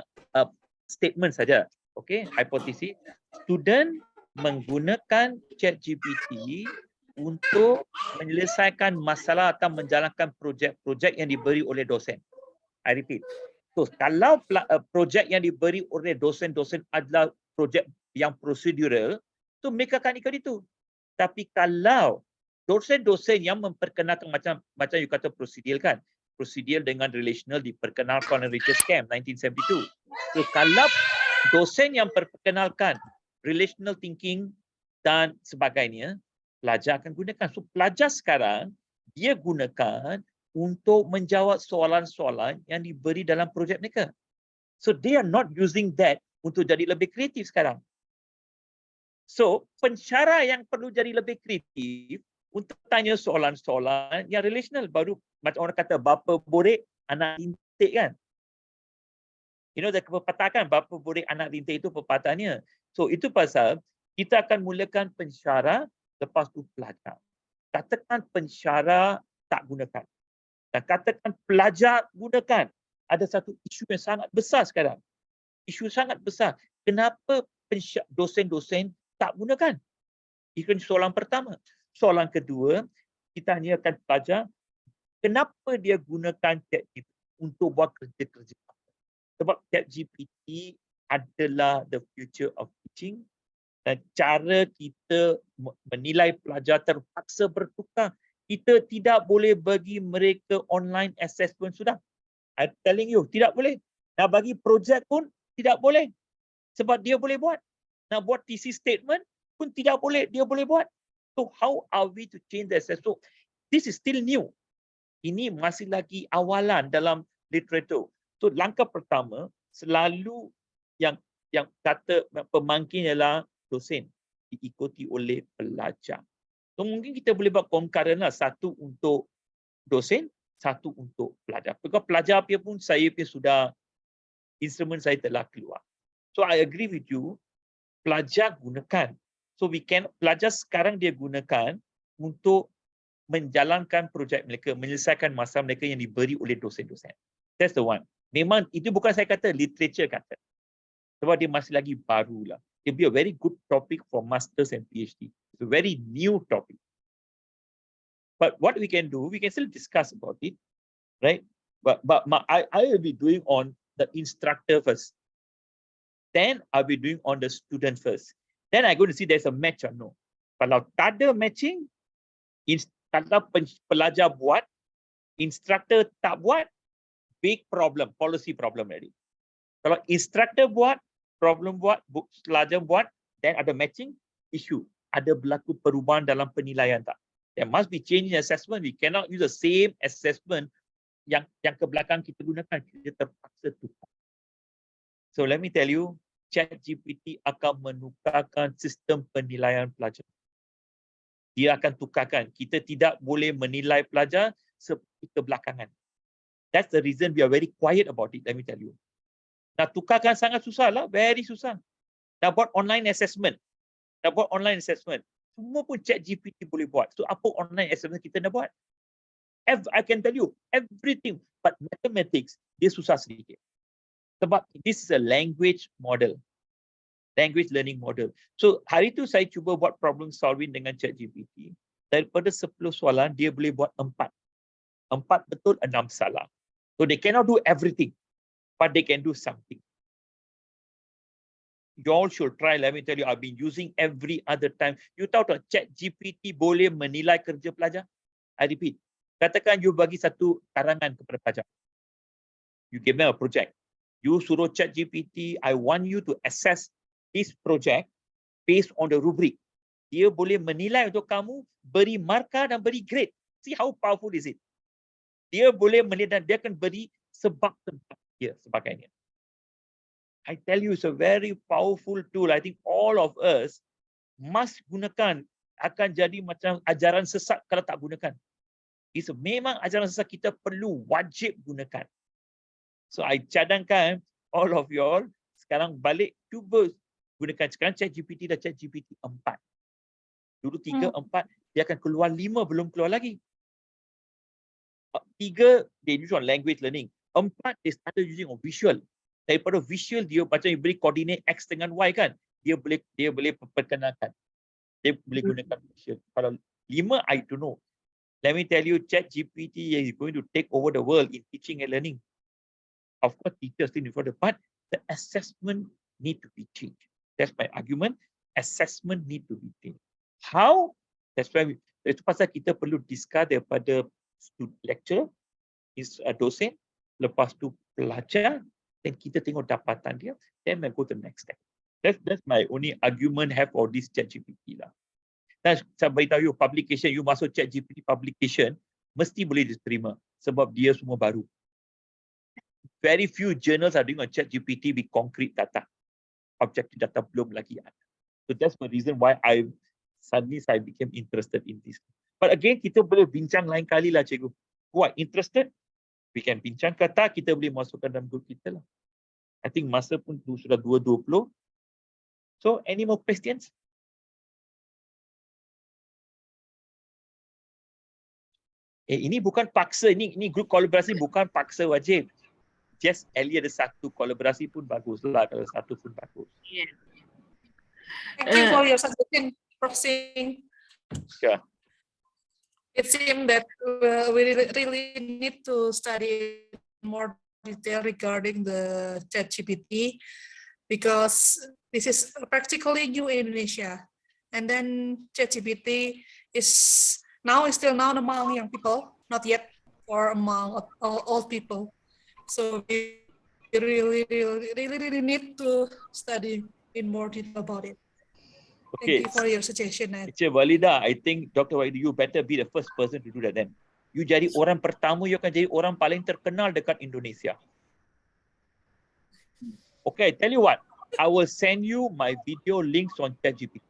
statement saja. Okay, hipotesis. Student menggunakan ChatGPT untuk menyelesaikan masalah atau menjalankan projek-projek yang diberi oleh dosen. I repeat. So, kalau projek yang diberi oleh dosen-dosen adalah projek yang prosedural, so mereka akan ikut itu. Tapi kalau dosen-dosen yang memperkenalkan macam you kata prosedural kan, prosedural dengan relational diperkenalkan oleh Richard Scam 1972. So, kalau dosen yang memperkenalkan relational thinking dan sebagainya, pelajar akan gunakan. So, pelajar sekarang dia gunakan untuk menjawab soalan-soalan yang diberi dalam projek mereka. So, they are not using that untuk jadi lebih kreatif sekarang. So, pensyarah yang perlu jadi lebih kreatif untuk tanya soalan-soalan yang relational. Baru macam orang kata, bapa borek, anak rintik kan? You know, the pepatah kan, bapa borek, anak rintik itu pepatahnya. So, itu pasal kita akan mulakan pensyarah, lepas tu pelajar. Katakan pensyarah tak gunakan. Dan katakan pelajar gunakan. Ada satu isu yang sangat besar sekarang. Isu sangat besar. Kenapa dosen-dosen tak gunakan? Itu soalan pertama. Soalan kedua, kita tanyakan pelajar, kenapa dia gunakan ChatGPT untuk buat kerja-kerja? Sebab ChatGPT adalah the future of teaching. Dan cara kita menilai pelajar terpaksa bertukar. Kita tidak boleh bagi mereka online assessment sudah. I'm telling you, tidak boleh. Nak bagi projek pun tidak boleh. Sebab dia boleh buat. Nak buat thesis statement pun tidak boleh. Dia boleh buat. So how are we to change the assessment? So this is still new. Ini masih lagi awalan dalam literatur. So langkah pertama, selalu yang kata pemangkin ialah dosen. Diikuti oleh pelajar. So mungkin kita boleh buat concurrent lah. Satu untuk dosen, satu untuk pelajar. Because pelajar pun saya sudah, instrumen saya telah keluar. So I agree with you, pelajar gunakan. So pelajar sekarang dia gunakan untuk menjalankan projek mereka, menyelesaikan masalah mereka yang diberi oleh dosen-dosen. That's the one. Memang itu bukan saya kata, literature kata. Sebab dia masih lagi baru lah. It will be a very good topic for masters and PhD. It's a very new topic. But what we can do, we can still discuss about it, right? But I will be doing on the instructor first. Then I'll be doing on the student first. Then I'm going to see there's a match or no. Kalau tak ada matching, kalau pelajar buat, instructor tak buat, big problem, policy problem already. Kalau instructor buat, problem buat, pelajar buat, then ada matching, issue. Ada berlaku perubahan dalam penilaian tak? There must be change in assessment. We cannot use the same assessment yang ke belakang kita gunakan, kita terpaksa tukar. So let me tell you, ChatGPT akan menukarkan sistem penilaian pelajar. Dia akan tukarkan. Kita tidak boleh menilai pelajar seperti kebelakangan. That's the reason we are very quiet about it, let me tell you. Nak tukarkan sangat susah lah, very susah. Nak buat online assessment. Semua pun ChatGPT boleh buat. So apa online assessment kita nak buat? I can tell you everything, but mathematics dia susah sedikit. Sebab this is a language model, language learning model. So hari tu saya cuba buat problem solving dengan ChatGPT. Daripada 10 soalan dia boleh buat 4. 4 betul, 6 salah. So they cannot do everything, but they can do something. You all should try. Let me tell you, I've been using every other time. You tahu tak ChatGPT boleh menilai kerja pelajar? I repeat. Katakan you bagi satu karangan kepada pelajar. You give them a project. You suruh ChatGPT, I want you to assess this project based on the rubric. Dia boleh menilai untuk kamu, beri markah dan beri grade. See how powerful is it? Dia boleh menilai dan dia akan beri sebab-sebab dia sebagainya. I tell you, it's a very powerful tool. I think all of us must gunakan. Akan jadi macam ajaran sesat kalau tak gunakan. Memang ajaran sesat kita perlu wajib gunakan. So I cadangkan all of you all sekarang balik cuba gunakan. Sekarang ChatGPT dah ChatGPT 4. Dulu 3, 4, dia akan keluar 5 belum keluar lagi. 3 they use on language learning. 4 they started using on visual. Daripada visual dia macam you beri coordinate X dengan Y kan. Dia boleh perkenalkan. Dia boleh gunakan visual. Kalau 5 I don't know. Let me tell you, ChatGPT is going to take over the world in teaching and learning. Of course, teachers still involved, but the assessment need to be changed. That's my argument. Assessment need to be changed. How? That's why itu pasal kita perlu discuss daripada lecturer, dosen, lepas tu pelajar, dan kita tengok dapatan dia, then we go to the next step. That's my only argument have for this ChatGPT lah. Dan saya beritahu you, publication, you masuk ChatGPT publication, mesti boleh diterima sebab dia semua baru. Very few journals are doing on ChatGPT with concrete data. Objective data belum lagi ada. So that's the reason why I became interested in this. But again, kita boleh bincang lain kali lah, cikgu. Who are interested, we can bincang kata, kita boleh masukkan dalam group kita lah. I think masa pun sudah 2:20. So, any more questions? Ini bukan paksa, ini grup kolaborasi bukan paksa wajib. Just Ellie ada satu kolaborasi pun bagus lah, kalau satu pun bagus. Yeah. Thank you for your suggestion, Prof. Singh. Sure. It seems that we really need to study more detail regarding the ChatGPT because this is practically new in Indonesia. And then ChatGPT is still not among young people, not yet or among old people. So we really need to study in more detail about it. Okay. Thank you for your suggestion. Teacher Walida, I think Dr. Wahid, you better be the first person to do that then. You jadi orang pertama, you akan jadi orang paling terkenal dekat Indonesia. Okay, I tell you what, I will send you my video links on ChatGPT.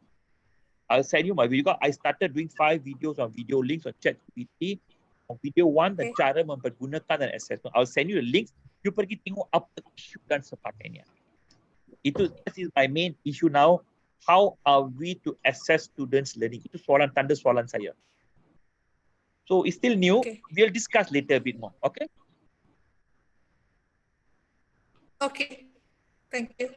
I'll send you my video. I started doing 5 videos on video links on ChatGPT. On video 1, dan cara mempergunakan dan assessment. I'll send you the links. You pergi tengok apa isu dan sebagainya. That is my main issue now. How are we to assess students' learning? Itu tanda soalan saya. So it's still new. Okay. We'll discuss later a bit more. Okay? Okay. Thank you.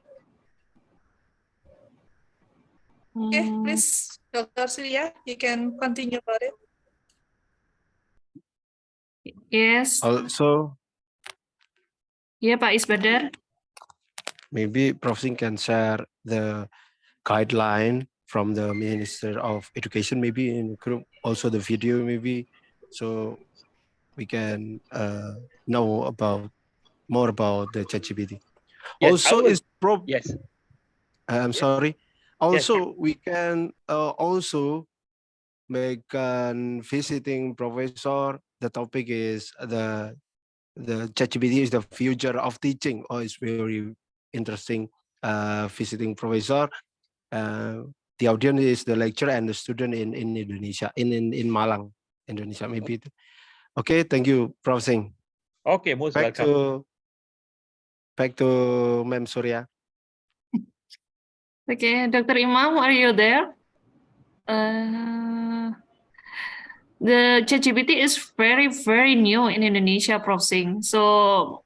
Okay, please, Dr. Surya, you can continue about it. Yes. Also, Ya, Pak Isbadar. maybe Prof. Singh can share the guideline from the Minister of Education, maybe in group, also the video, maybe, so we can know more about the ChatGPT. Yes, Also, yes. I'm sorry. Also, we can also make visiting professor. The topic is the the ChatGPT is the future of teaching. Oh, it's very interesting. Visiting professor. The audience is the lecturer and the student in Indonesia, in Malang, Indonesia, maybe. Okay, thank you, Prof. Singh. Okay, most welcome. Back to Ma'am Surya. Okay, Dr. Imam, are you there? The ChatGPT is very new in Indonesia, Prof. Singh. So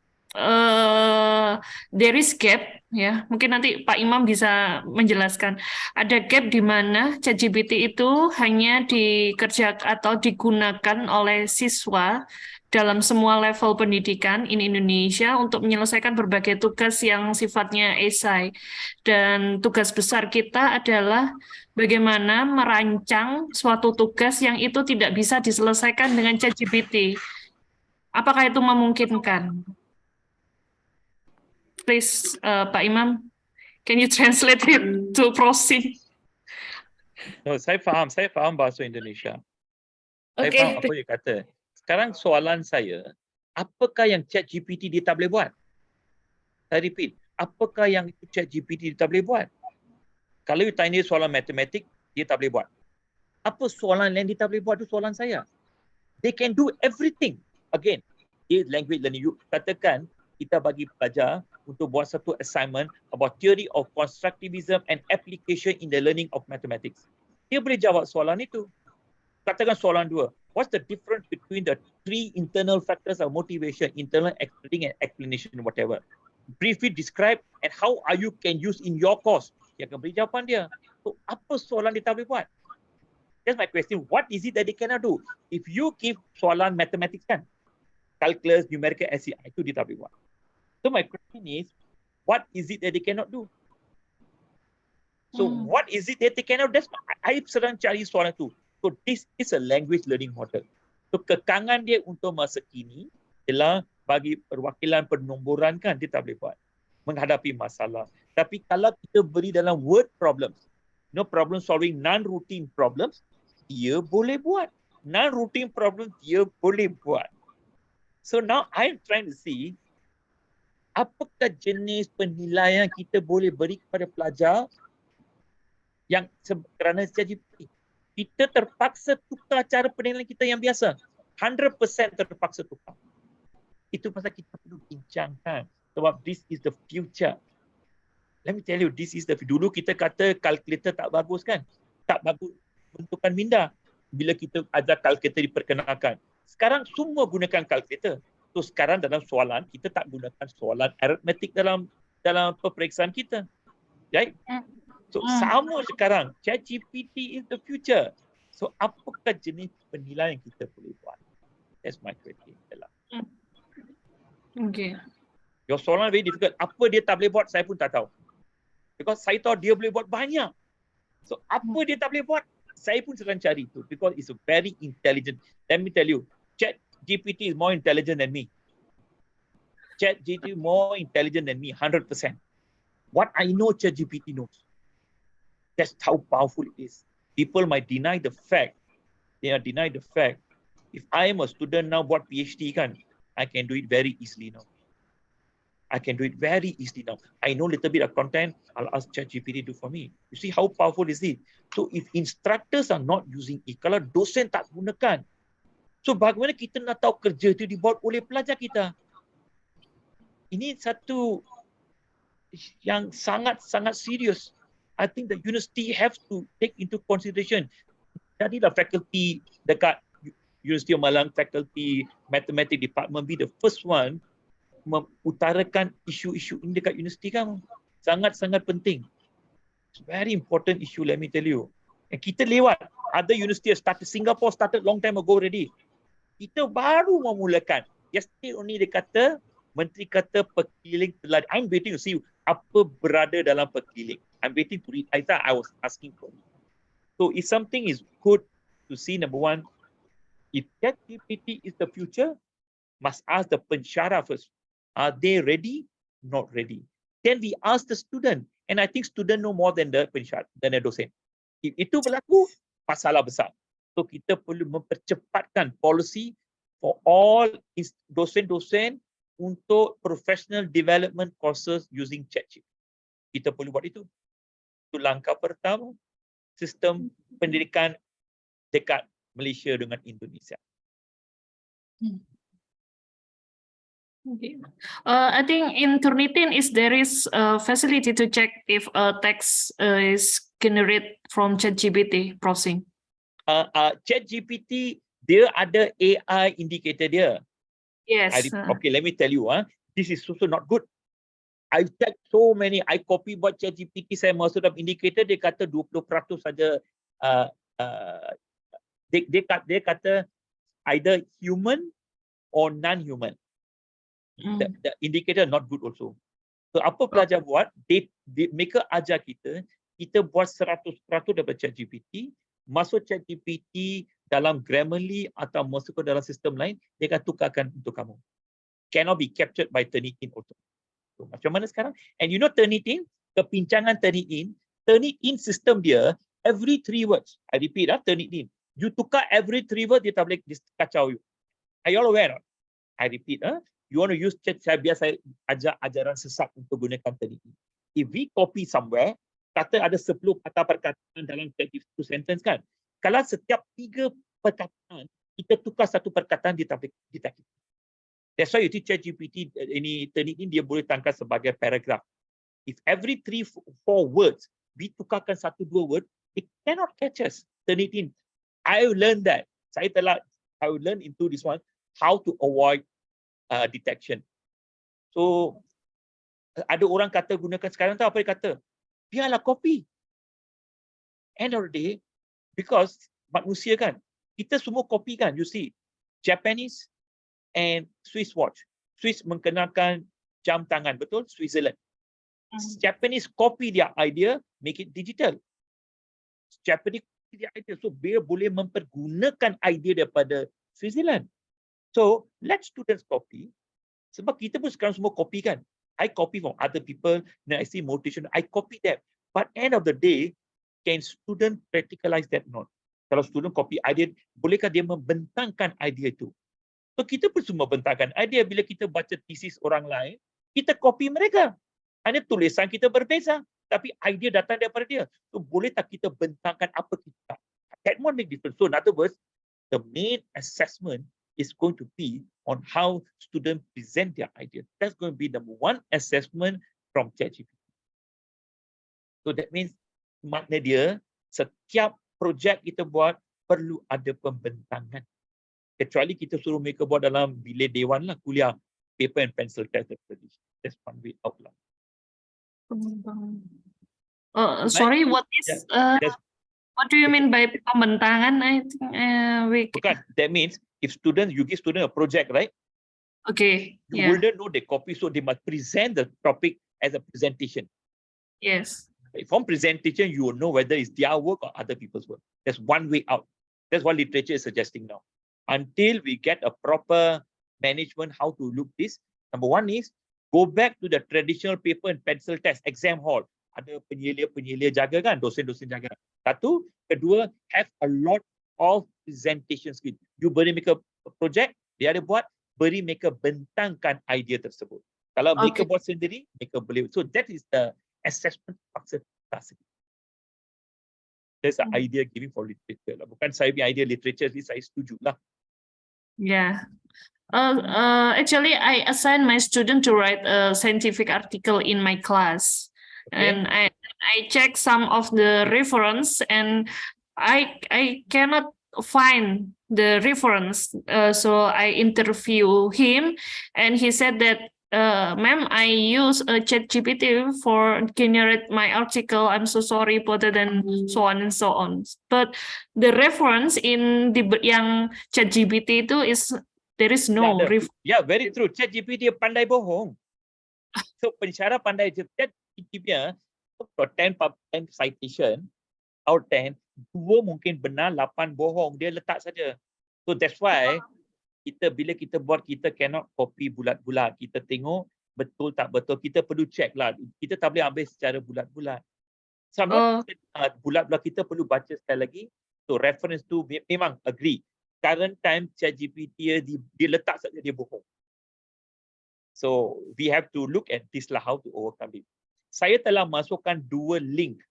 there is gap, ya. Mungkin nanti Pak Imam bisa menjelaskan. Ada gap di mana ChatGPT itu hanya dikerjakan atau digunakan oleh siswa dalam semua level pendidikan in Indonesia untuk menyelesaikan berbagai tugas yang sifatnya esai. Dan tugas besar kita adalah bagaimana merancang suatu tugas yang itu tidak bisa diselesaikan dengan ChatGPT. Apakah itu memungkinkan? Please, Pak Imam, can you translate it to proceed? No, saya faham bahasa Indonesia. Saya Okay. faham apa dia kata. Sekarang soalan saya, apakah yang ChatGPT dia tak boleh buat? Saya repeat, apakah yang ChatGPT dia tak boleh buat? Kalau you tanya soalan matematik, dia tak boleh buat. Apa soalan yang dia tak boleh buat itu soalan saya. They can do everything. Again, dia language learning. You katakan kita bagi pelajar untuk buat satu assignment about theory of constructivism and application in the learning of mathematics. Dia boleh jawab soalan itu. Katakan soalan 2. What's the difference between the 3 internal factors of motivation, internal explaining and explanation, whatever? Briefly describe and how are you can use in your course. Dia akan beri jawapan dia. So, apa soalan dia tak boleh buat? That's my question. What is it that they cannot do? If you give soalan mathematics kan, calculus, numerical, SCI, itu dia tak boleh buat. So my question is, what is it that they cannot do? So what is it that they cannot do? I sedang cari soalan itu. So this is a language learning model. So kekangan dia untuk masa kini ialah bagi perwakilan penomboran kan dia tak boleh buat. Menghadapi masalah. Tapi kalau kita beri dalam word problems, problem solving non-routine problems, dia boleh buat. Non-routine problems dia boleh buat. So now I'm trying to see apakah jenis penilaian kita boleh beri kepada pelajar yang kerana ChatGPT. Kita terpaksa tukar cara penilaian kita yang biasa. 100% terpaksa tukar. Itu pasal kita perlu bincangkan. Sebab this is the future. Let me tell you, this is the dulu kita kata kalkulator tak bagus kan? Tak bagus bentukan minda. Bila kita ajar kalkulator diperkenalkan. Sekarang semua gunakan kalkulator. So sekarang dalam soalan, kita tak gunakan soalan aritmetik dalam peperiksaan kita. Right? So sama sekarang, ChatGPT is the future. So apakah jenis penilaian yang kita boleh buat? That's my question. Okay. Your soalan very difficult. Apa dia tak boleh buat, saya pun tak tahu. Because saya tahu dia boleh buat banyak. So apa dia tak boleh buat, saya pun sedang cari itu. Because it's a very intelligent. Let me tell you, ChatGPT is more intelligent than me. ChatGPT is more intelligent than me, 100%. What I know, ChatGPT knows. That's how powerful it is. People might deny the fact. They are denied the fact. If I am a student now, buat PhD kan, I can do it very easily now. I can do it very easily now. I know a little bit of content, I'll ask ChatGPT to do for me. You see how powerful is it? So if instructors are not using it, kalau dosen tak gunakan, so bagaimana kita nak tahu kerja itu dibuat oleh pelajar kita? Ini satu yang sangat-sangat serius. I think the university have to take into consideration. Jadilah faculty dekat University of Malang, faculty mathematics department be the first one mengutarakan isu-isu ini dekat universiti kan. Sangat-sangat penting. It's very important issue, let me tell you. And kita lewat. Other university started, Singapore started long time ago already. Kita baru memulakan. Yesterday only dia kata, Menteri kata perkeliling telah. I'm waiting to see apa berada dalam perkeliling. I'm waiting to read. I thought I was asking for it. So if something is good to see, number one, if ChatGPT is the future, must ask the pensyarah first. Are they ready? Not ready. Then we ask the student. And I think student know more than the pensyarah, than the dosen. If itu berlaku, masalah besar. So kita perlu mempercepatkan policy for all dosen-dosen untuk professional development courses using ChatGPT. Kita perlu buat itu. Itu langkah pertama sistem pendidikan dekat Malaysia dengan Indonesia. Okay. I think in Turnitin there is a facility to check if a text is generated from ChatGPT browsing. ChatGPT dia ada AI indicator dia. Yes. Okay, let me tell you, this is also not good. I've checked so many. I copy buat ChatGPT, saya masuk dalam indicator, dia kata 20% saja. Dia kata either human or non-human. The indicator not good also. So apa pelajar buat? Mereka ajar kita buat 100% daripada ChatGPT, masuk ChatGPT dalam Grammarly atau masuk ke dalam sistem lain, dia akan tukarkan untuk kamu. Cannot be captured by Turnitin also. So, macam mana sekarang? And you know Turnitin, kepincangan Turnitin sistem dia, every 3 words, I repeat, Turnitin, you tukar every 3 words, dia tak boleh kacau you. Are you all aware? I repeat, you want to use chat, saya biasa ajar ajaran sesat untuk gunakan Turnitin. If we copy somewhere, kata ada 10 kata perkataan dalam satu sentence kan. Kalau setiap 3 perkataan, kita tukar satu perkataan di tablet kita. That's why you teach ChatGPT ini Turnitin dia boleh tangkap sebagai paragraph. If every 3-4 words we tukarkan 1-2 word, it cannot catch us. Turnitin. I learned that. I learned into this one how to avoid detection. So ada orang kata gunakan sekarang tahu apa dia kata? Biarlah copy. End of the day, because manusia kan, kita semua copy kan, you see, Japanese and Swiss watch. Swiss mengenalkan jam tangan, betul? Switzerland. Japanese copy their idea, make it digital. Japanese copy their idea, so dia boleh mempergunakan idea daripada Switzerland. So let students copy. Sebab kita pun sekarang semua copy kan. I copy from other people, then I see motivation, I copy them. But end of the day, can student practicalize that not? Kalau student copy idea, bolehkah dia membentangkan idea itu? So kita pun semua bentangkan idea bila kita baca thesis orang lain, kita copy mereka. Hanya tulisan kita berbeza, tapi idea datang daripada dia. So boleh tak kita bentangkan apa kita? That one make difference. So in other words, the main assessment is going to be on how students present their idea. That's going to be number one assessment from ChatGPT. So that means makna dia setiap projek kita buat perlu ada pembentangan. Kecuali kita suruh mereka buat dalam bilik dewan lah, kuliah paper and pencil test. That's one way out lah. Sorry, what is what do you mean by pembentangan? I think bukan. That means if you give students a project, right? Okay. You wouldn't know they copy, so they must present the topic as a presentation. Yes. From presentation, you will know whether it's their work or other people's work. That's one way out. That's what literature is suggesting now. Until we get a proper management how to look this, number one is go back to the traditional paper and pencil test, exam hall. Ada penyelia jaga kan, dosen-dosen jaga. Satu, kedua, have a lot of presentation skill. You beri mereka project, dia ada buat, beri mereka bentangkan idea tersebut. Kalau mereka buat sendiri, mereka boleh. So that is the assessment structure. That's the idea giving for literature. Bukan saya punya idea literature, saya setuju lah. Yeah. Actually, I assign my student to write a scientific article in my class. And I check some of the reference and I cannot find the reference. So I interview him and he said that, ma'am, I use a ChatGPT for generate my article. I'm so sorry, but then so on and so on. But the reference in the yang ChatGPT itu is there is no reference. Yeah, very true. ChatGPT dia pandai bohong. So pensyarah pandai ChatGPT-nya 10 citation out 10, 2 mungkin benar, 8 bohong. Dia letak saja. So that's why bila kita buat, kita cannot copy bulat-bulat. Kita tengok betul tak betul. Kita perlu check lah. Kita tak boleh ambil secara bulat-bulat. Sama bulat-bulat kita perlu baca sekali lagi. So reference tu memang agree. current time ChatGPT dia letak saja dia bohong. So we have to look at this lah, how to overcome it. Saya telah masukkan 2 link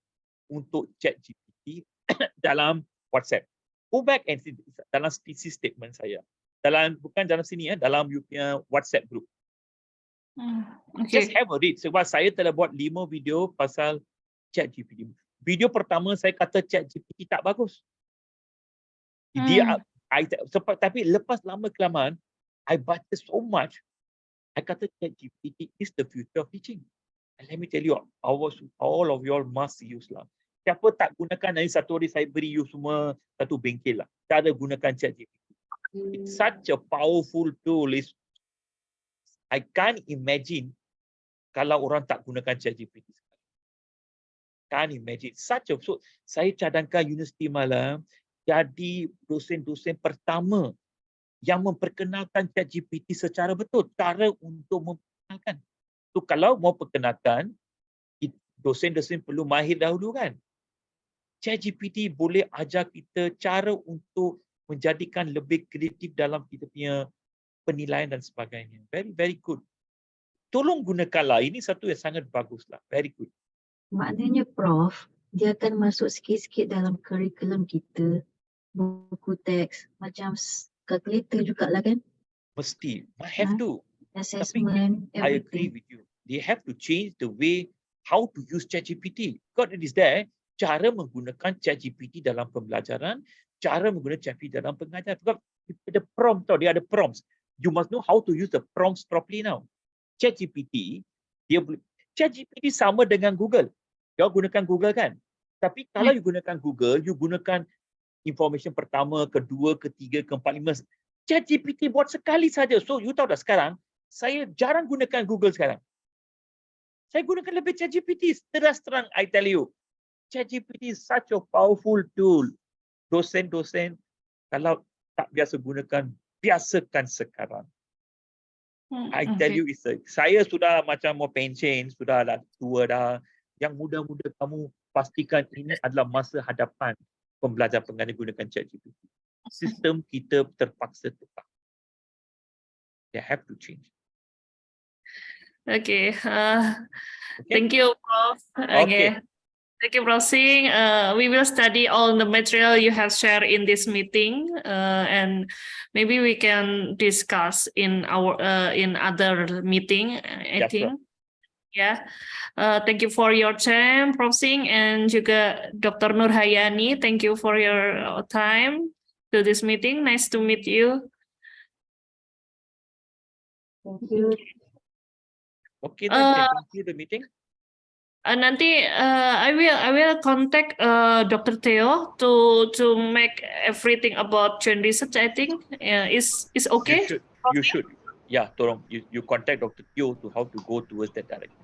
untuk ChatGPT dalam WhatsApp. Go back and see dalam thesis statement saya. Bukan dalam sini ya, dalam you punya WhatsApp group. Just have a read. Sebab saya telah buat 5 video pasal ChatGPT. Video pertama saya kata ChatGPT tak bagus. Tapi lepas lama kelamaan, I baca so much, I kata ChatGPT is the future of teaching. And let me tell you, all of you all must use lah. Siapa tak gunakan, nanti satu hari saya beri you semua satu bengkel lah. Cara gunakan ChatGPT. It's such a powerful tool. I can't imagine kalau orang tak gunakan ChatGPT. Can't imagine. So, saya cadangkan Universiti Malang jadi dosen-dosen pertama yang memperkenalkan ChatGPT secara betul. Cara untuk memperkenalkan. So, kalau mau perkenalkan, dosen-dosen perlu mahir dahulu kan. ChatGPT boleh ajar kita cara untuk menjadikan lebih kreatif dalam kita punya penilaian dan sebagainya. Very, very good. Tolong gunakanlah. Ini satu yang sangat baguslah. Very good. Maknanya Prof, dia akan masuk sikit-sikit dalam kurikulum kita. Buku teks, macam calculator jugalah kan? Mesti. Have to. Assessment, Tapi, I agree with you. They have to change the way how to use ChatGPT. God, it is there. Cara menggunakan ChatGPT dalam pembelajaran, cara menggunakan ChatGPT dalam pengajaran. Because the prompt, dia ada prompts. You must know how to use the prompts properly now. ChatGPT, ChatGPT sama dengan Google. Kau gunakan Google kan? Tapi kalau you gunakan Google, you gunakan information pertama, kedua, ketiga, keempat, lima. ChatGPT buat sekali saja. So you tahu dah sekarang, saya jarang gunakan Google sekarang. Saya gunakan lebih ChatGPT. Terus terang, I tell you, ChatGPT is such a powerful tool. Dosen-dosen, kalau tak biasa gunakan, biasakan sekarang. I tell you, saya sudah macam mau pension, sudah dah tua dah. Yang muda-muda kamu pastikan ini adalah masa hadapan pembelajar pengajar gunakan ChatGPT. Sistem kita terpaksa tetap. They have to change. Okay. Thank you, Prof. Okay. Thank you, Prof. Singh. We will study all the material you have shared in this meeting, and maybe we can discuss in our in other meeting. I think. Sure. Yeah. Thank you for your time, Prof. Singh, and juga Dr. Nurhayani. Thank you for your time to this meeting. Nice to meet you. Thank you. Okay, then conclude the meeting. Nanti I will contact Dr. Theo to make everything about joint research. I think is okay. You should. Yeah, tolong you contact Dr. Theo to how to go towards that direction.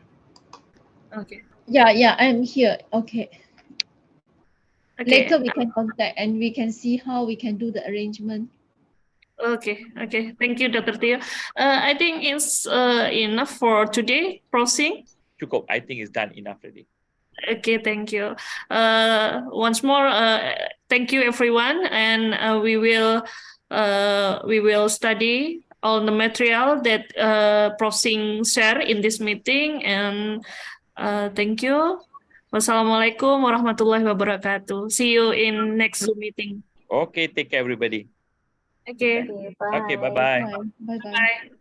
Okay. Yeah, I'm here. Okay. Later we can contact and we can see how we can do the arrangement. Okay. Thank you, Dr. Theo. I think it's enough for today. Prof. Singh. Cukup. I think it's done enough already. Okay, thank you. Once more, thank you everyone, and we will study all the material that Prof. Singh share in this meeting, and thank you. Wassalamualaikum warahmatullahi wabarakatuh. See you in next Zoom meeting. Okay, take care everybody. Okay. Bye. Okay, bye-bye. Bye. Bye.